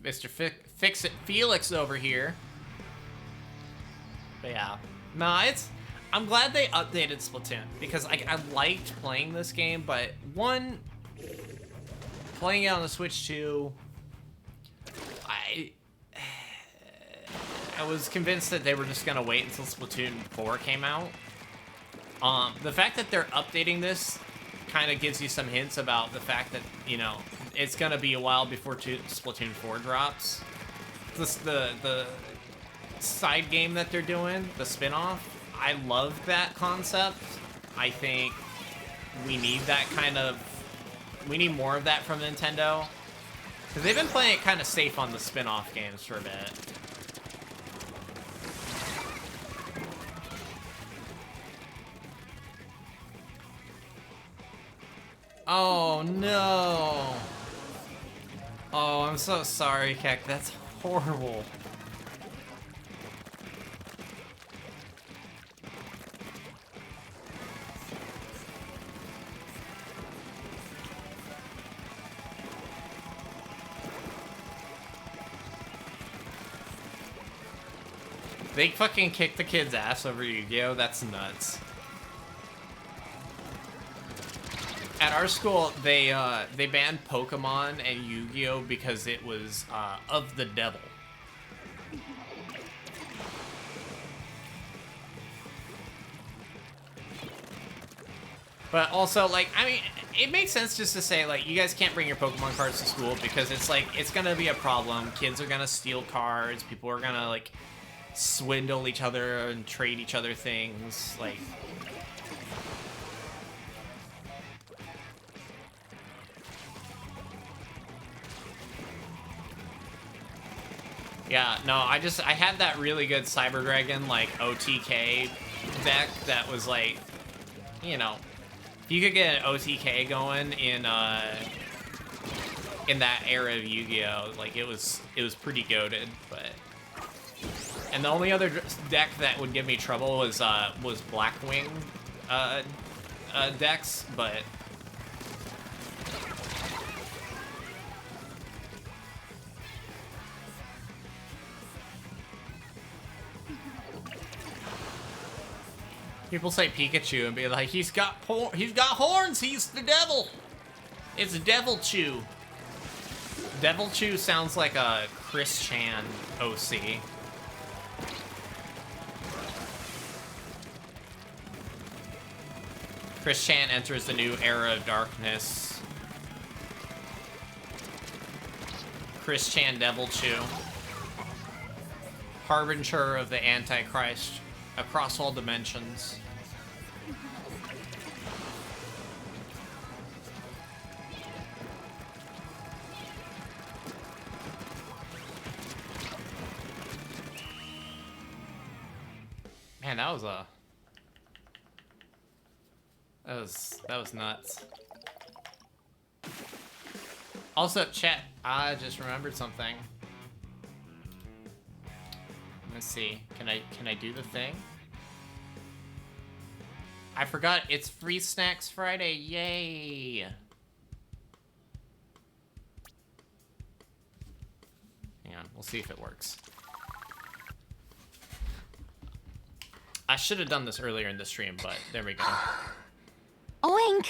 S1: Mr. Fix-It Felix over here. But yeah. No, I'm glad they updated Splatoon, because I liked playing this game, but one, playing it on the Switch 2, I was convinced that they were just gonna wait until Splatoon 4 came out. The fact that they're updating this kind of gives you some hints about the fact that, you know, it's gonna be a while before Splatoon 4 drops. The side game that they're doing, the spin-off, I love that concept. I think we need more of that from Nintendo, because they've been playing it kind of safe on the spin-off games for a bit. Oh no! Oh, I'm so sorry, Keck. That's horrible. They fucking kicked the kid's ass over Yu-Gi-Oh! That's nuts. At our school, they banned Pokemon and Yu-Gi-Oh! Because it was of the devil. But also, like, I mean, it makes sense just to say, like, you guys can't bring your Pokemon cards to school, because it's like, it's gonna be a problem. Kids are gonna steal cards, people are gonna, like, swindle each other and trade each other things, like... Yeah, no, I had that really good Cyber Dragon, like, OTK deck that was, like, you know, if you could get an OTK going in that era of Yu-Gi-Oh! Like, it was pretty goated, but... And the only other deck that would give me trouble was Blackwing decks, but... People say Pikachu and be like, he's got horns. He's the devil. It's Devil Chew. Devil Chew sounds like a Chris Chan OC. Chris Chan enters the new era of darkness. Chris Chan Devil Chew. Harbinger of the Antichrist across all dimensions. Man, that was nuts. Also, chat, I just remembered something. Let's see. Can I do the thing? I forgot it's ReefSnax Friday. Yay! Hang on, we'll see if it works. I should have done this earlier in the stream, but there we go.
S2: Oink!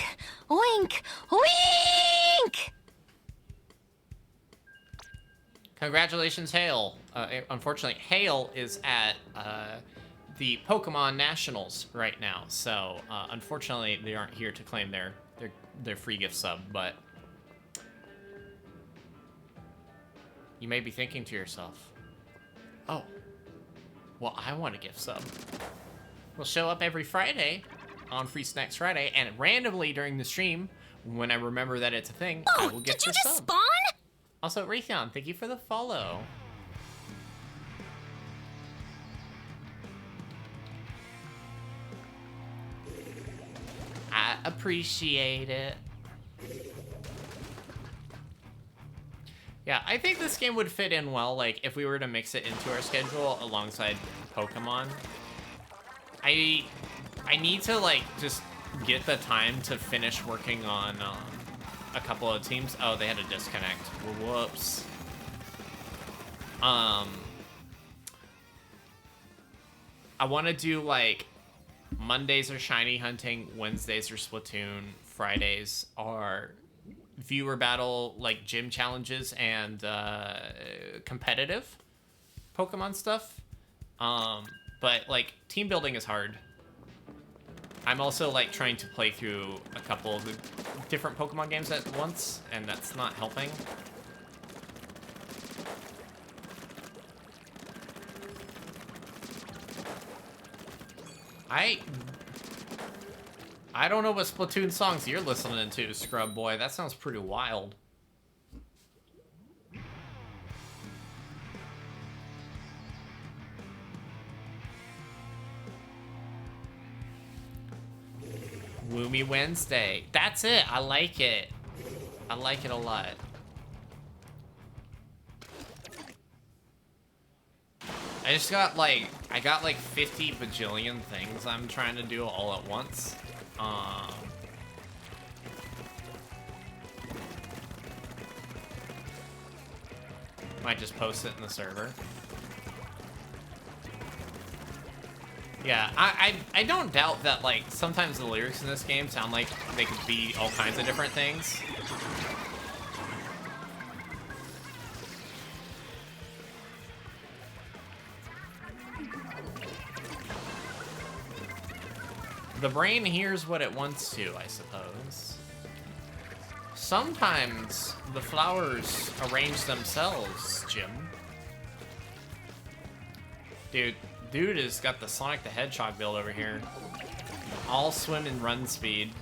S2: Oink! Oink!
S1: Congratulations, Hale. Unfortunately, Hale is at the Pokemon Nationals right now, so unfortunately they aren't here to claim their free gift sub. But you may be thinking to yourself, "Oh, well, I want a gift sub." We'll show up every Friday on ReefSnax Friday, and randomly during the stream, when I remember that it's a thing, I will get your sub. Did you just spawn? Also, Raytheon, thank you for the follow. I appreciate it. Yeah, I think this game would fit in well, like, if we were to mix it into our schedule alongside Pokemon. I need to, like, just get the time to finish working on, a couple of teams. Oh, they had a disconnect. Whoops. I want to do, like, Mondays are shiny hunting, Wednesdays are Splatoon, Fridays are viewer battle, like, gym challenges and competitive Pokemon stuff. But, like, team building is hard. I'm also, like, trying to play through a couple of the different Pokemon games at once, and that's not helping. I don't know what Splatoon songs you're listening to, Scrub Boy. That sounds pretty wild. Woomy Wednesday. That's it. I like it. I like it a lot. I just got like, I got like 50 bajillion things I'm trying to do all at once. Might just post it in the server. Yeah, I don't doubt that, like, sometimes the lyrics in this game sound like they could be all kinds of different things. The brain hears what it wants to, I suppose. Sometimes the flowers arrange themselves, Jim. Dude has got the Sonic the Hedgehog build over here. All swim and run speed.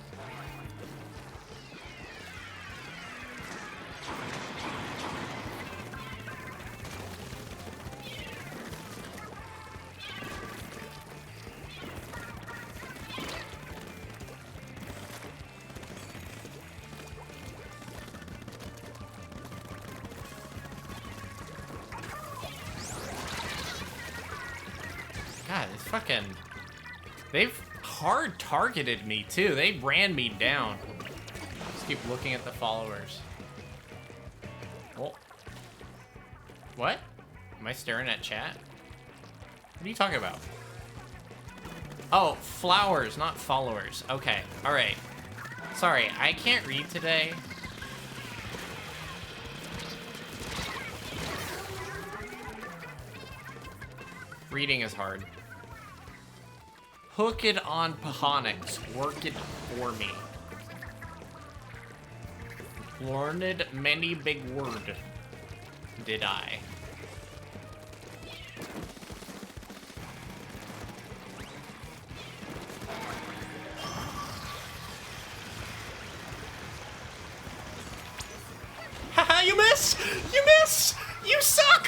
S1: God, it's fucking... They've hard targeted me, too. They ran me down. Just keep looking at the followers. Oh. What? Am I staring at chat? What are you talking about? Oh, flowers, not followers. Okay, all right. Sorry, I can't read today. Reading is hard. Hook it on Pahonics. Work it for me. Learned many big word. Did I? Haha, you miss! You miss! You suck!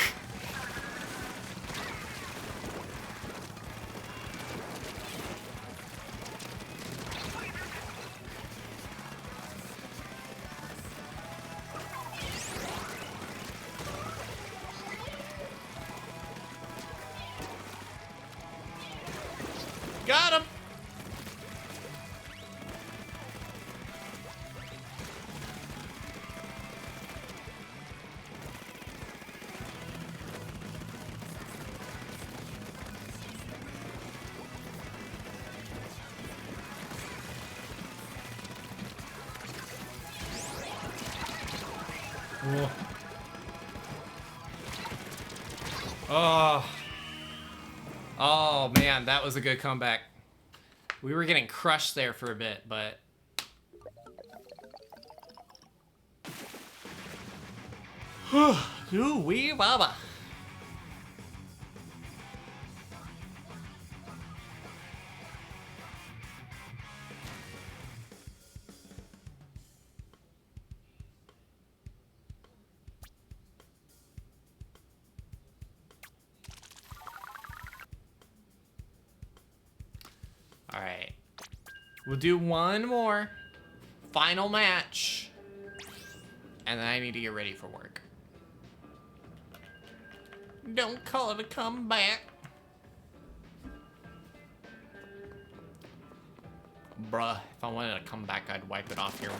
S1: Got him! Oh. Oh, man, that was a good comeback. We were getting crushed there for a bit, but... Ooh, wee baba. All right, we'll do one more final match, and then I need to get ready for work. Don't call it a comeback. Bruh, if I wanted to come back, I'd wipe it off here.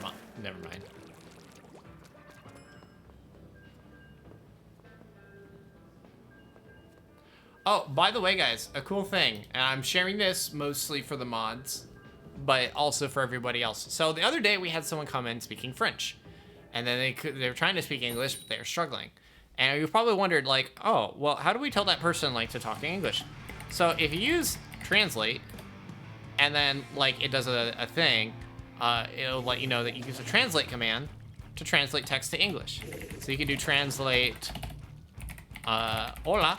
S1: Never mind. Oh, by the way, guys, a cool thing, and I'm sharing this mostly for the mods, but also for everybody else. So the other day we had someone come in speaking French, and then they were trying to speak English, but they were struggling. And you probably wondered, like, oh, well, how do we tell that person, like, to talk to English? So if you use translate, and then, like, it does a thing, it'll let you know that you use a translate command to translate text to English. So you can do translate, hola,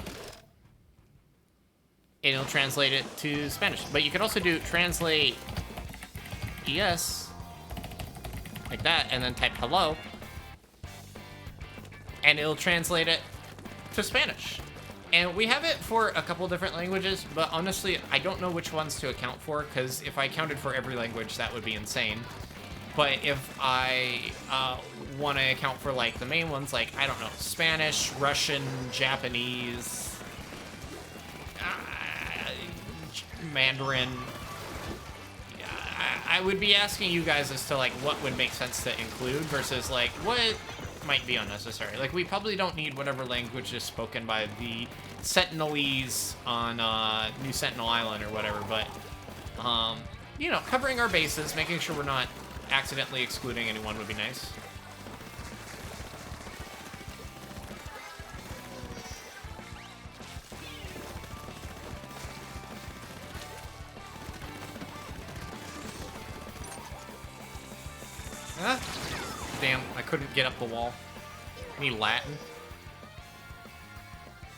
S1: and it'll translate it to Spanish. But you can also do translate yes, like that, and then type hello, and it'll translate it to Spanish. And we have it for a couple different languages, but honestly, I don't know which ones to account for, because if I counted for every language, that would be insane. But if I want to account for, like, the main ones, like, I don't know, Spanish, Russian, Japanese, Mandarin, I would be asking you guys as to, like, what would make sense to include versus, like, what might be unnecessary. Like, we probably don't need whatever language is spoken by the Sentinelese on New Sentinel Island or whatever, but, you know, covering our bases, making sure we're not accidentally excluding anyone would be nice. Huh? Damn, I couldn't get up the wall. Any Latin?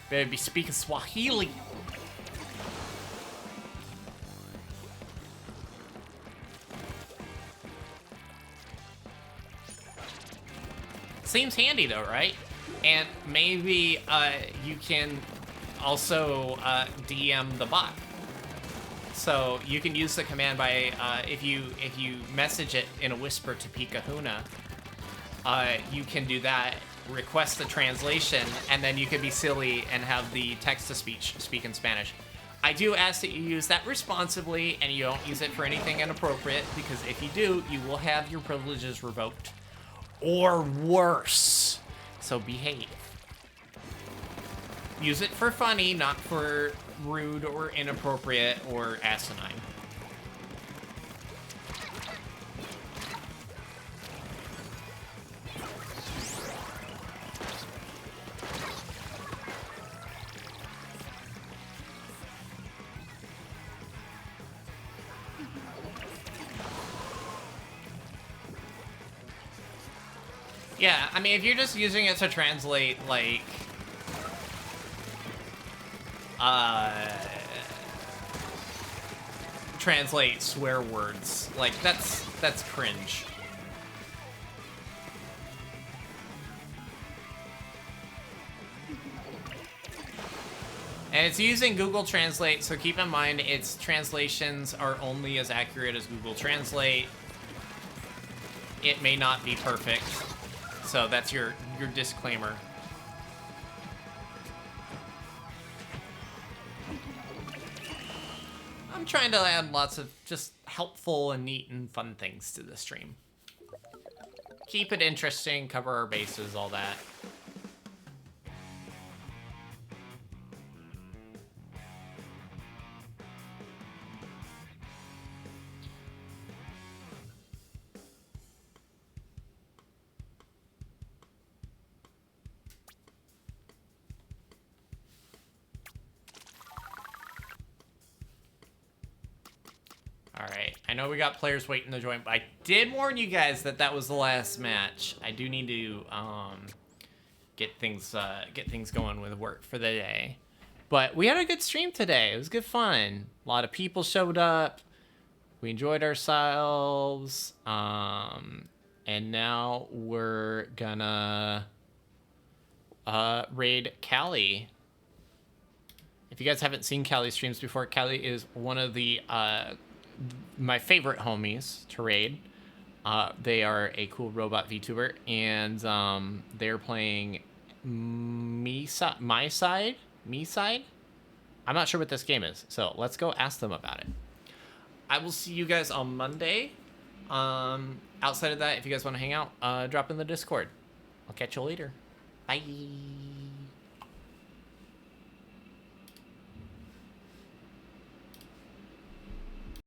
S1: Better be speaking Swahili. Seems handy though, right? And maybe you can also DM the bot. So you can use the command by if you message it in a whisper to Pikahuna, you can do that, request the translation, and then you can be silly and have the text-to-speech speak in Spanish. I do ask that you use that responsibly and you don't use it for anything inappropriate, because if you do, you will have your privileges revoked. Or worse. So behave. Use it for funny, not for rude or inappropriate or asinine. Yeah, I mean, if you're just using it to translate, like, translate swear words, like, that's cringe. And it's using Google Translate, so keep in mind its translations are only as accurate as Google Translate. It may not be perfect. So that's your disclaimer. I'm trying to add lots of just helpful and neat and fun things to the stream. Keep it interesting, cover our bases, all that. Alright, I know we got players waiting to join, but I did warn you guys that that was the last match. I do need to get things going with work for the day. But we had a good stream today. It was good fun. A lot of people showed up. We enjoyed ourselves. And now we're gonna raid Callie. If you guys haven't seen Callie's streams before, Callie is one of the my favorite homies to raid. They are a cool robot VTuber, and they're playing Me Side. I'm not sure what this game is, so let's go ask them about it. I will see you guys on Monday. Outside of that, if you guys want to hang out, drop in the Discord. I'll catch you later. Bye.